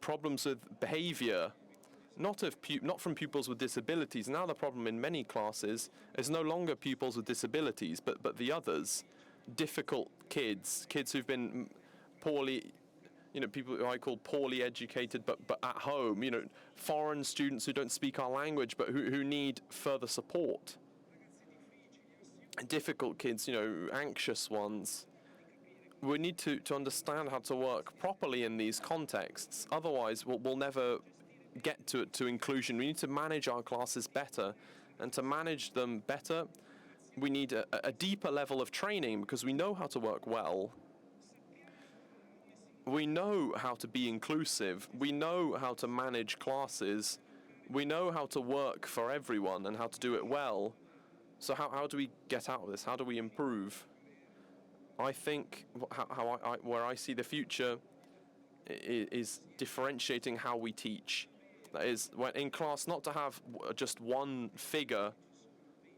[SPEAKER 9] Problems with behavior, not from pupils with disabilities. Now the problem in many classes is no longer pupils with disabilities, but the others, difficult kids who've been poorly, people who I call poorly educated, but at home, foreign students who don't speak our language, but who need further support. Difficult kids, anxious ones. We need to understand how to work properly in these contexts. Otherwise, we'll never get to inclusion. We need to manage our classes better. And to manage them better, we need a deeper level of training, because we know how to work well. We know how to be inclusive. We know how to manage classes. We know how to work for everyone and how to do it well. So how do we get out of this? How do we improve? I think where I see the future is differentiating how we teach. That is, when in class, not to have just one figure,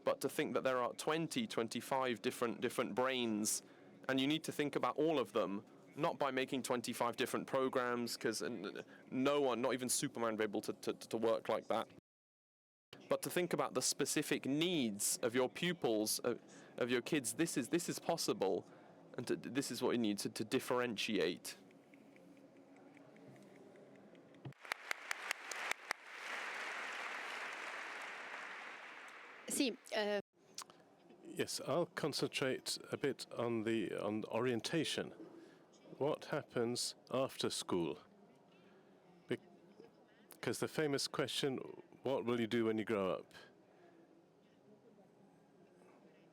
[SPEAKER 9] but to think that there are 20, 25 different brains And you need to think about all of them, not by making 25 different programs, because no one, not even Superman, would be able to work like that. But to think about the specific needs of your pupils, of your kids. This is possible, and this is what you need to differentiate.
[SPEAKER 7] Sì,
[SPEAKER 8] Yes, I'll concentrate a bit on orientation. What happens after school? Because the famous question, what will you do when you grow up?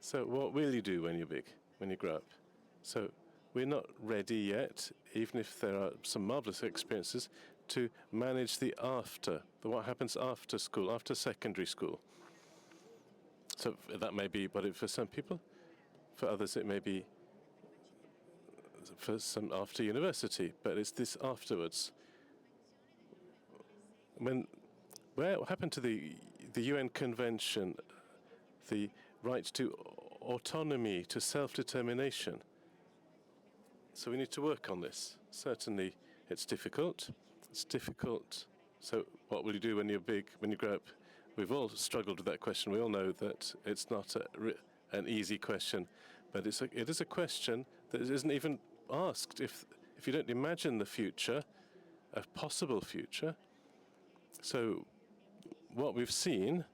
[SPEAKER 8] So what will you do when you're big, when you grow up? So we're not ready yet, even if there are some marvelous experiences, to manage what happens after school, after secondary school. So that may be for some people. For others, it may be for some after university, but it's this afterwards. What happened to the UN Convention, the right to autonomy, to self-determination? So we need to work on this. Certainly, it's difficult. So what will you do when you're big, when you grow up? We've all struggled with that question. We all know that it's not an easy question, but it is a question that isn't even asked. If you don't imagine the future, a possible future. So what we've seen,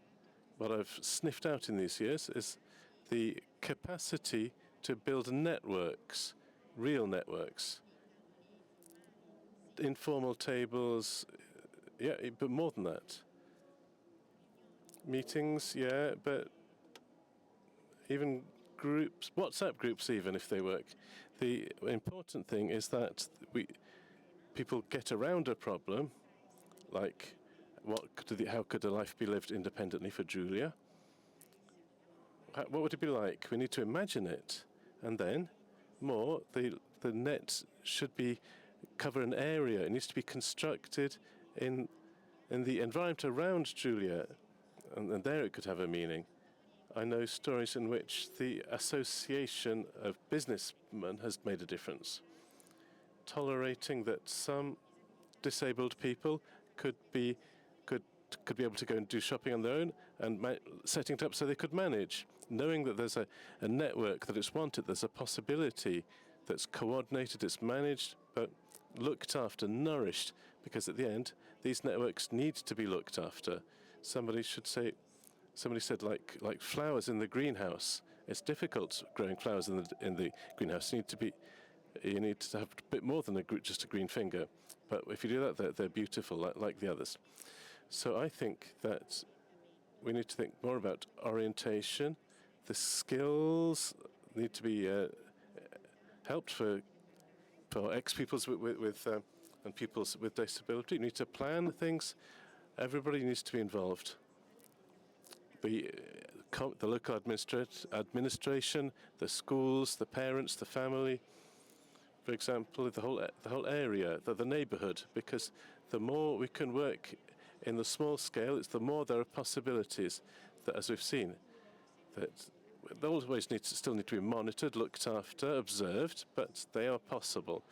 [SPEAKER 8] what I've sniffed out in these years, is the capacity to build networks, real networks, informal tables, yeah, but more than that. Meetings, yeah, but even groups, WhatsApp groups even, if they work. The important thing is that people get around a problem, like how could a life be lived independently for Giulia? What would it be like? We need to imagine it. And then, the net should cover an area. It needs to be constructed in the environment around Giulia. And there it could have a meaning. I know stories in which the association of businessmen has made a difference, tolerating that some disabled people could be able to go and do shopping on their own, and setting it up so they could manage, knowing that there's a network that is wanted, there's a possibility that's coordinated, it's managed, but looked after, nourished, because at the end, these networks need to be looked after. Somebody said like flowers in the greenhouse. It's difficult growing flowers in the greenhouse. You need to have a bit more than just a green finger. But if you do that, they're beautiful, like the others. So I think that we need to think more about orientation. The skills need to be helped for ex-pupils and pupils with disability. You need to plan things. Everybody needs to be involved. The local administration, the schools, the parents, the family, for example, the whole area, the neighborhood, because the more we can work in the small scale, the more there are possibilities that, as we've seen, that they always still need to be monitored, looked after, observed, but they are possible.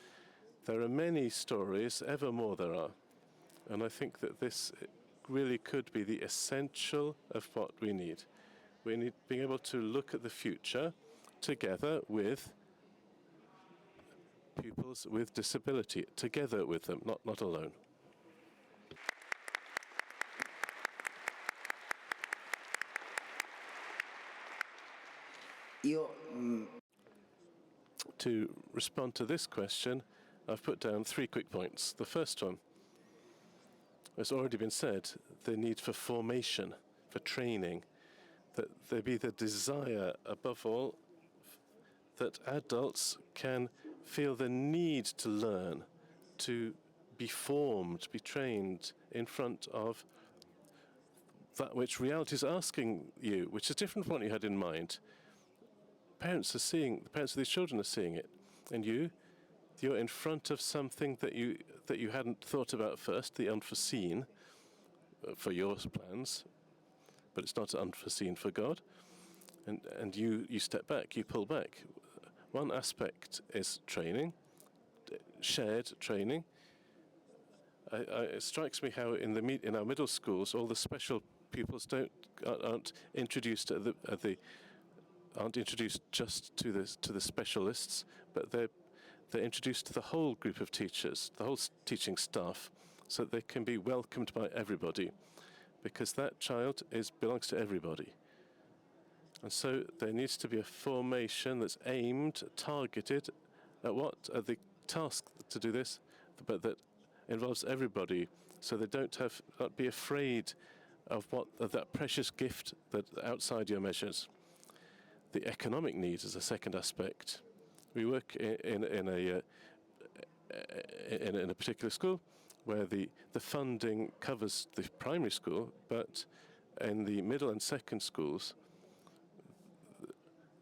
[SPEAKER 8] There are many stories, ever more there are, and I think that this really could be the essential of what we need. We need being able to look at the future together with pupils with disability, together with them, not alone. To respond to this question, I've put down 3 quick points. The first one, as already been said, the need for formation, for training, that there be the desire, above all, that adults can feel the need to learn, to be formed, be trained in front of that which reality is asking you, which is different from what you had in mind. The parents of these children are seeing it, and you're in front of something that you hadn't thought about first, the unforeseen for your plans, but it's not unforeseen for God. And you step back, you pull back. One aspect is training, shared training. It strikes me how in our middle schools, all the special pupils aren't introduced aren't introduced just to the specialists, but they're introduced to the whole group of teachers, the whole teaching staff, so that they can be welcomed by everybody, because that child belongs to everybody. And so there needs to be a formation that's aimed, targeted at the task to do this, but that involves everybody, so they not be afraid of that precious gift that outside your measures. The economic needs is a second aspect. We work in a particular school where the funding covers the primary school, but in the middle and second schools,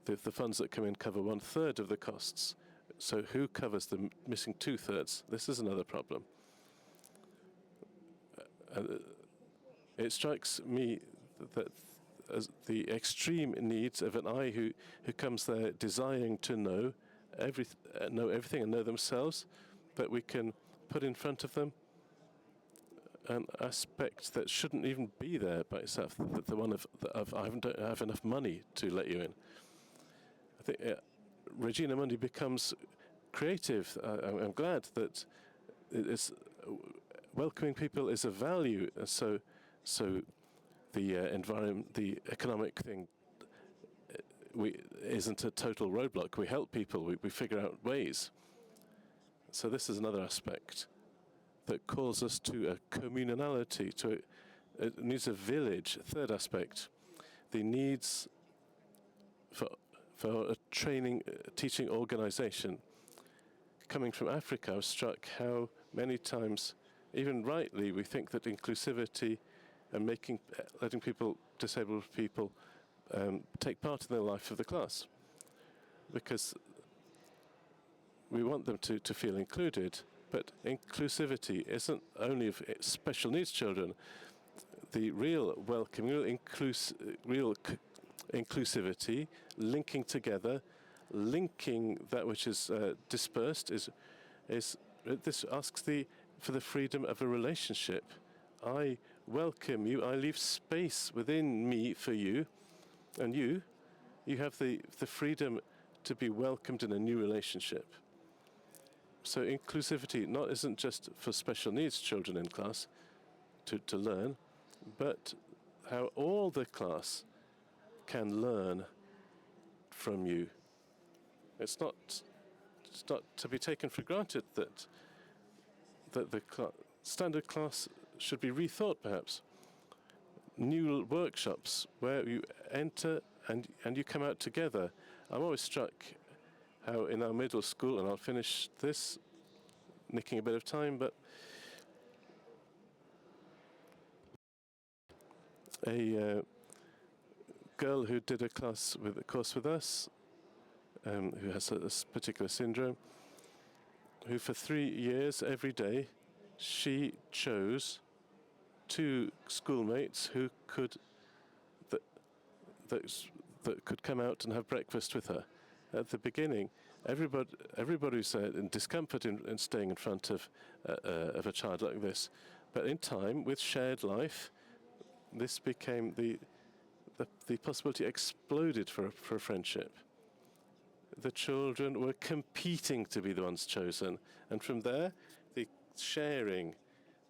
[SPEAKER 8] the funds that come in cover 1/3 of the costs. So who covers the missing 2/3? This is another problem. It strikes me that as the extreme needs of an eye who comes there desiring to know everything and know themselves, that we can put in front of them an aspect that shouldn't even be there by itself, the one of I don't have enough money to let you in. I think Regina Mundi becomes creative. I'm glad that welcoming people is a value. So the economic thing isn't a total roadblock. We help people. We figure out ways. So this is another aspect that calls us to a communality. It needs a village. Third aspect, the needs for a teaching organization. Coming from Africa, I was struck how many times, even rightly, we think that inclusivity and letting disabled people, take part in the life of the class, because we want them to feel included. But inclusivity isn't only of special needs children. The real welcome, real inclusivity, linking together, linking that which is dispersed, this asks for the freedom of a relationship. I welcome you. I leave space within me for you, and you have the freedom to be welcomed in a new relationship. So inclusivity isn't just for special needs children in class to learn, but how all the class can learn from you. It's not to be taken for granted that the standard class should be rethought, perhaps. New workshops where you enter and you come out together. I'm always struck how in our middle school, and I'll finish this, nicking a bit of time, but a girl who did a course with us, who has a particular syndrome, who for 3 years, every day, she chose 2 schoolmates who could come out and have breakfast with her. At the beginning, everybody was in discomfort in staying in front of a child like this. But in time, with shared life, this became the possibility exploded for a friendship. The children were competing to be the ones chosen, and from there, the sharing.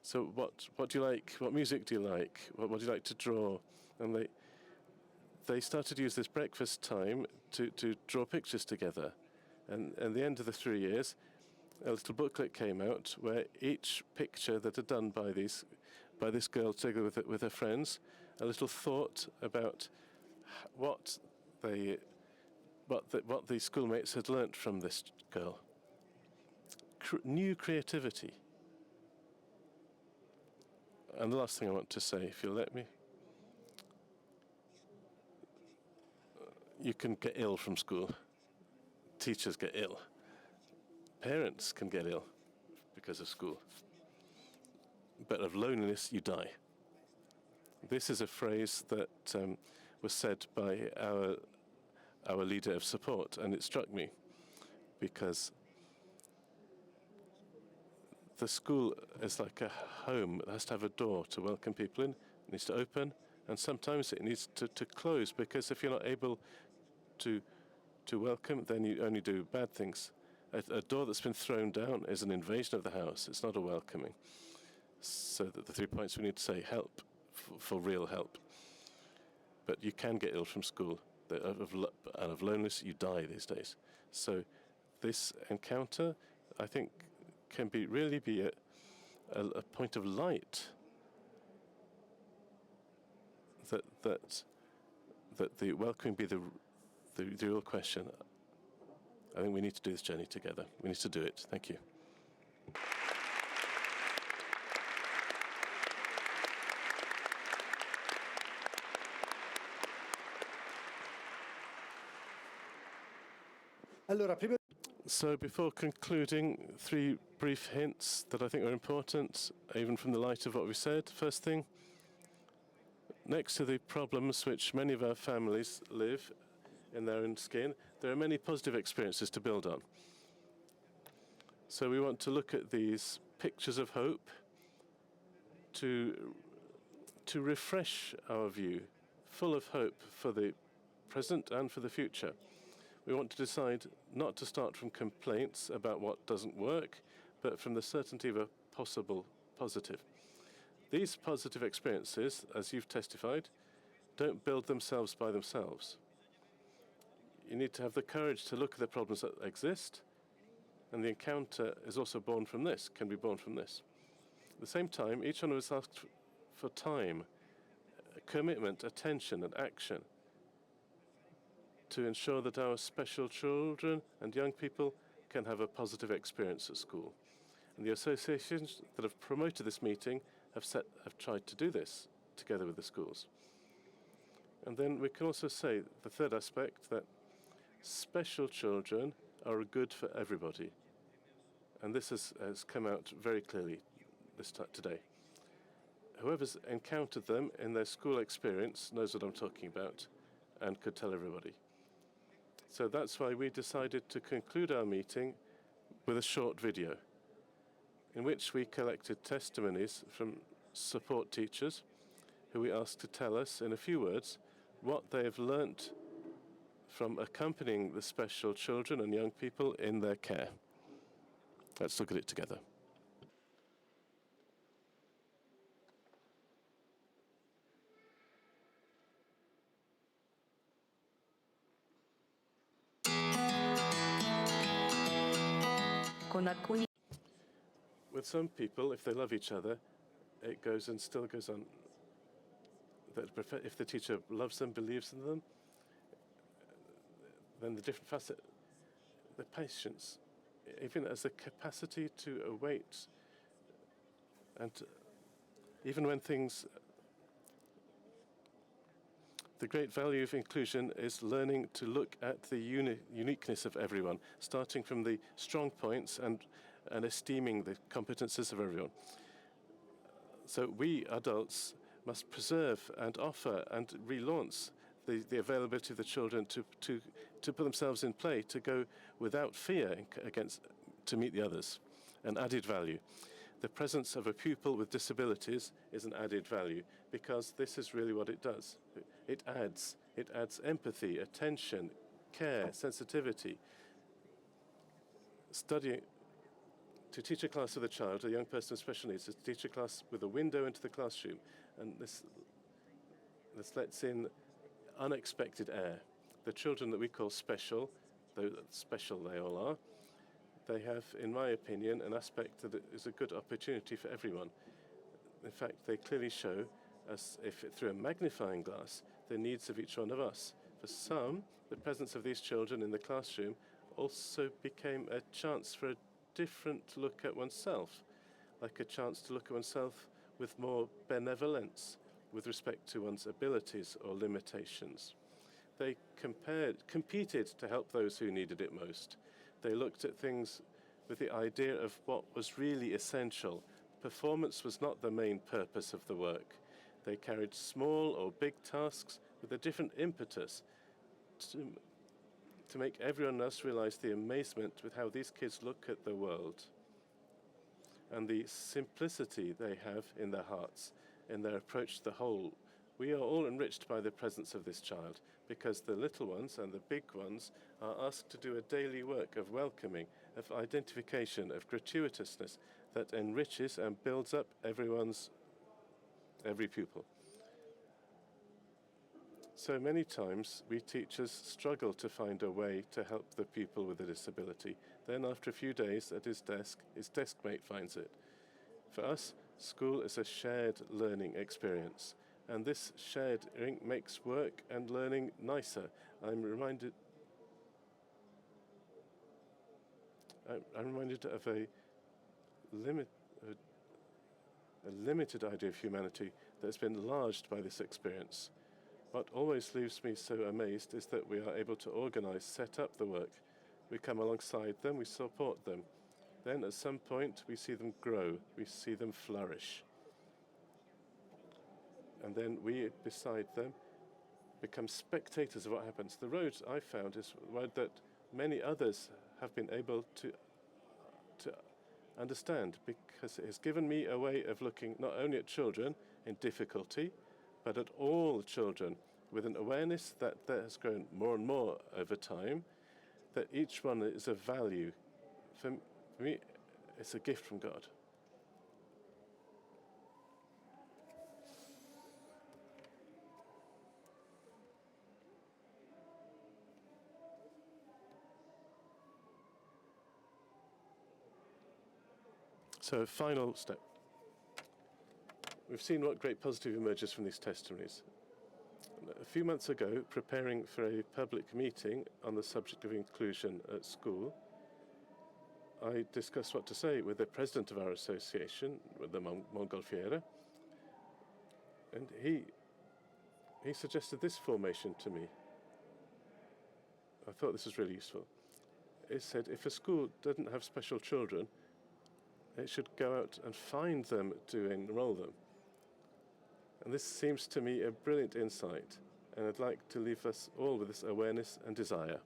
[SPEAKER 8] So what do you like? What music do you like? What do you like to draw? And they started to use this breakfast time to draw pictures together. And at the end of the 3 years, a little booklet came out where each picture that had done by this girl together with her friends, a little thought about what the schoolmates had learnt from this girl. New creativity. And the last thing I want to say, if you'll let me. You can get ill from school. Teachers get ill. Parents can get ill because of school. But of loneliness, you die. This is a phrase that was said by our leader of support, and it struck me. because the school is like a home. It has to have a door to welcome people in. It needs to open, and sometimes it needs to close, because if you're not able to welcome, then you only do bad things. A door that's been thrown down is an invasion of the house. It's not a welcoming. So that the 3 points we need to say: help, for real help. But you can get ill from school. Out of loneliness, you die these days. So this encounter, I think, can really be a point of light that the welcoming be the real question. I think we need to do this journey together. We need to do it. Thank you. So before concluding, 3 brief hints that I think are important, even from the light of what we said. First thing, next to the problems which many of our families live in their own skin, there are many positive experiences to build on. So we want to look at these pictures of hope to refresh our view, full of hope for the present and for the future. We want to decide not to start from complaints about what doesn't work, but from the certainty of a possible positive. These positive experiences, as you've testified, don't build themselves by themselves. You need to have the courage to look at the problems that exist, and the encounter is also born from this, can be born from this. At the same time, each one of us asked for time, commitment, attention, and action to ensure that our special children and young people can have a positive experience at school. And the associations that have promoted this meeting have tried to do this together with the schools. And then we can also say the third aspect, that special children are good for everybody. And this has come out very clearly today. Whoever's encountered them in their school experience knows what I'm talking about and could tell everybody. So that's why we decided to conclude our meeting with a short video in which we collected testimonies from support teachers who we asked to tell us in a few words what they have learnt from accompanying the special children and young people in their care. Let's look at it together. With some people, if they love each other, it goes and still goes on. If the teacher loves them, believes in them, then the different facet, the patience, even as a capacity to await, and even when things. The great value of inclusion is learning to look at the uniqueness of everyone, starting from the strong points and esteeming the competences of everyone. So we adults must preserve and offer and relaunch the availability of the children to put themselves in play, to go without fear to meet the others, an added value. The presence of a pupil with disabilities is an added value, because this is really what it does. It adds empathy, attention, care, sensitivity. Studying, to teach a class with a child, a young person with special needs, is to teach a class with a window into the classroom, and this lets in unexpected air. The children that we call special, though special they all are, they have, in my opinion, an aspect that is a good opportunity for everyone. In fact, they clearly show, as if through a magnifying glass, the needs of each one of us. For some, the presence of these children in the classroom also became a chance for a different look at oneself, like a chance to look at oneself with more benevolence with respect to one's abilities or limitations. They competed to help those who needed it most. They looked at things with the idea of what was really essential. Performance was not the main purpose of the work. They carried small or big tasks with a different impetus to make everyone else realize the amazement with how these kids look at the world and the simplicity they have in their hearts, in their approach to the whole. We are all enriched by the presence of this child, because the little ones and the big ones are asked to do a daily work of welcoming, of identification, of gratuitousness that enriches and builds up every pupil. So many times we teachers struggle to find a way to help the pupil with a disability. Then after a few days at his deskmate finds it. For us, school is a shared learning experience, and this sharing makes work and learning nicer. I'm reminded of a limited idea of humanity that's been enlarged by this experience. What always leaves me so amazed is that we are able to organize, set up the work. We come alongside them, we support them. Then at some point we see them grow, we see them flourish. And then we, beside them, become spectators of what happens. The road I found is one that many others have been able to understand, because it has given me a way of looking not only at children in difficulty, but at all children, with an awareness that has grown more and more over time, that each one is of value. For me, it's a gift from God. So, final step. We've seen what great positive emerges from these testimonies. A few months ago, preparing for a public meeting on the subject of inclusion at school, I discussed what to say with the president of our association, with the Mongolfiera, and he suggested this formation to me. I thought this was really useful. He said, if a school doesn't have special children, it should go out and find them to enroll them. And this seems to me a brilliant insight, and I'd like to leave us all with this awareness and desire.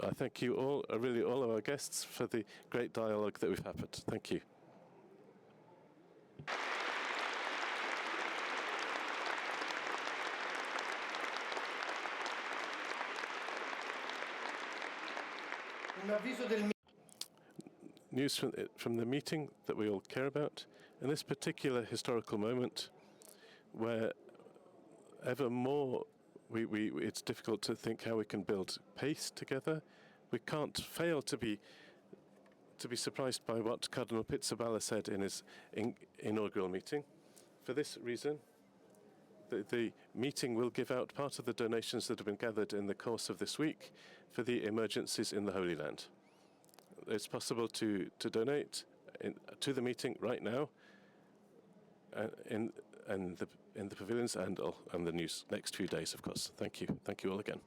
[SPEAKER 8] I thank you all, really all of our guests, for the great dialogue that we've had. Thank you. News from the meeting that we all care about. In this particular historical moment, where ever more it's difficult to think how we can build pace together, we can't fail to be surprised by what Cardinal Pizzaballa said in his inaugural meeting. For this reason, the meeting will give out part of the donations that have been gathered in the course of this week for the emergencies in the Holy Land. It's possible to donate to the meeting right now in the pavilions and the next few days, of course. Thank you. Thank you all again.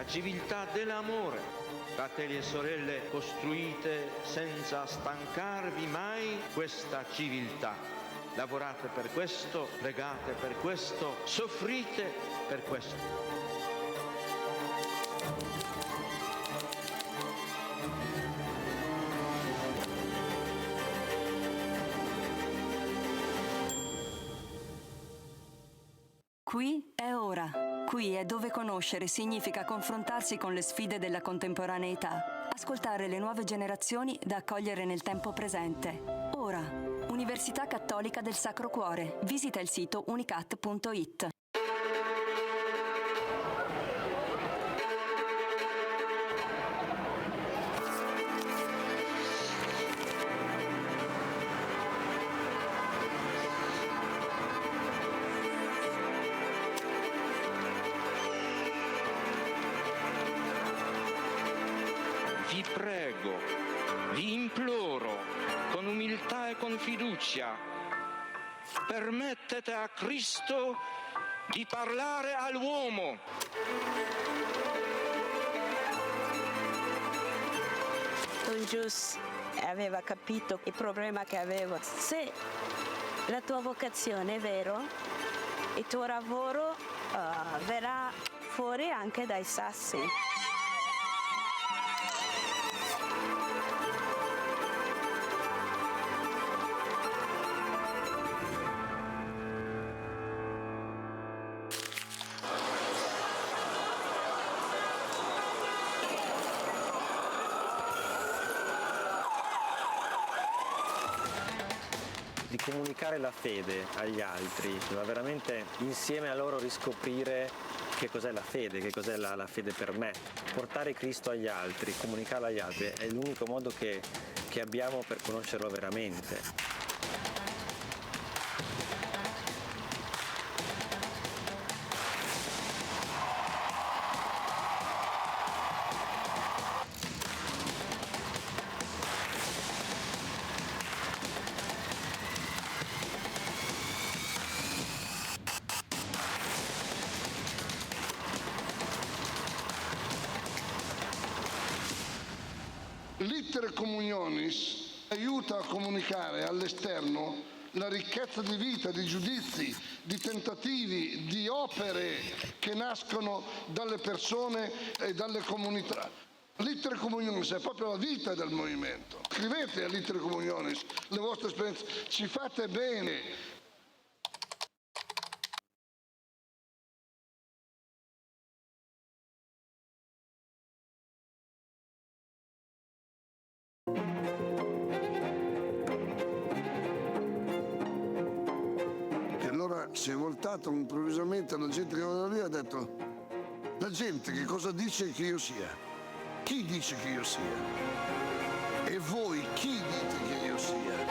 [SPEAKER 2] Civiltà dell'amore, fratelli e sorelle, costruite senza stancarvi mai questa civiltà. Lavorate per questo, pregate per questo, soffrite per questo.
[SPEAKER 1] Qui è ora. Qui è dove conoscere significa confrontarsi con le sfide della contemporaneità, ascoltare le nuove generazioni da accogliere nel tempo presente. Ora, Università Cattolica del Sacro Cuore. Visita il sito unicat.it.
[SPEAKER 2] Vi prego, vi imploro, con umiltà e con fiducia, permettete a Cristo di parlare all'uomo.
[SPEAKER 3] Don Gius aveva capito il problema che avevo. Se la tua vocazione è vero, il tuo lavoro verrà fuori anche dai sassi.
[SPEAKER 4] Di comunicare la fede agli altri, ma veramente insieme a loro riscoprire che cos'è la fede, che cos'è la fede per me. Portare Cristo agli altri, comunicarlo agli altri è l'unico modo che abbiamo per conoscerlo veramente.
[SPEAKER 5] L'iter communionis aiuta a comunicare all'esterno la ricchezza di vita, di giudizi, di tentativi, di opere che nascono dalle persone e dalle comunità. L'iter communionis è proprio la vita del movimento. Scrivete all'iter communionis le vostre esperienze, ci fate bene.
[SPEAKER 6] Si è voltato improvvisamente alla gente che era lì e ha detto: la gente che cosa dice che io sia? Chi dice che io sia? E voi chi dite che io sia?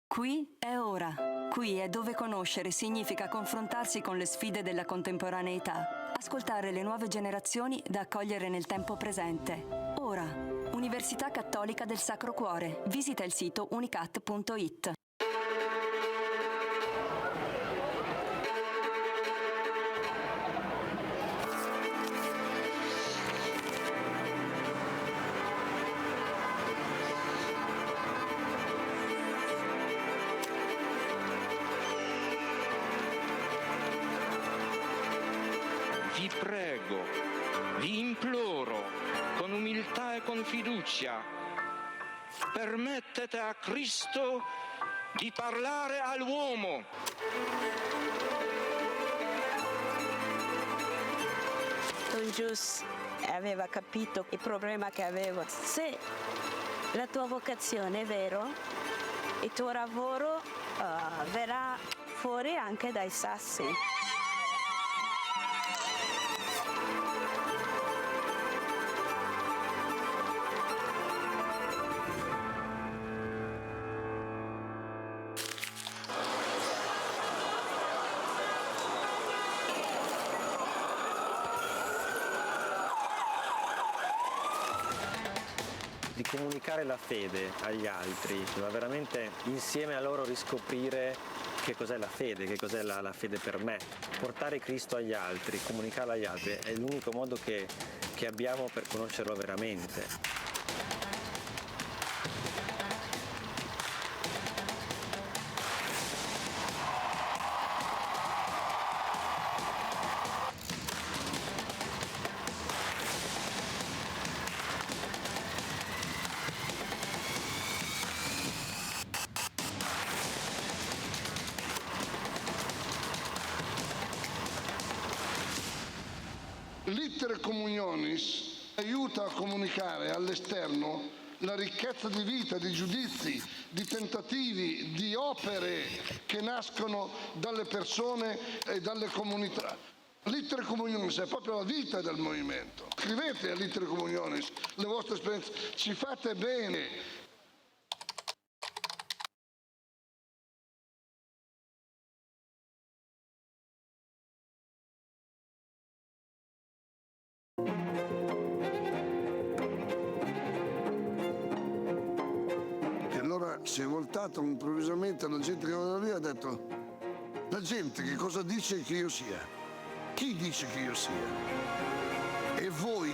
[SPEAKER 1] Qui è ora. Qui è dove conoscere significa confrontarsi con le sfide della contemporaneità, ascoltare le nuove generazioni da accogliere nel tempo presente. Ora, Università Cattolica del Sacro Cuore. Visita il sito unicat.it.
[SPEAKER 2] Vi prego, vi imploro, con umiltà e con fiducia, permettete a Cristo di parlare all'uomo.
[SPEAKER 3] Don Gius aveva capito il problema che avevo. Se la tua vocazione è vero, il tuo lavoro verrà fuori anche dai sassi.
[SPEAKER 4] Di comunicare la fede agli altri, ma veramente insieme a loro riscoprire che cos'è la fede, che cos'è la fede per me. Portare Cristo agli altri, comunicarlo agli altri è l'unico modo che abbiamo per conoscerlo veramente.
[SPEAKER 5] L'iter communionis aiuta a comunicare all'esterno la ricchezza di vita, di giudizi, di tentativi, di opere che nascono dalle persone e dalle comunità. L'iter communionis è proprio la vita del movimento. Scrivete all'iter communionis le vostre esperienze, ci fate bene.
[SPEAKER 6] Si è voltato improvvisamente alla gente che era lì e ha detto: la gente che cosa dice che io sia? Chi dice che io sia? E voi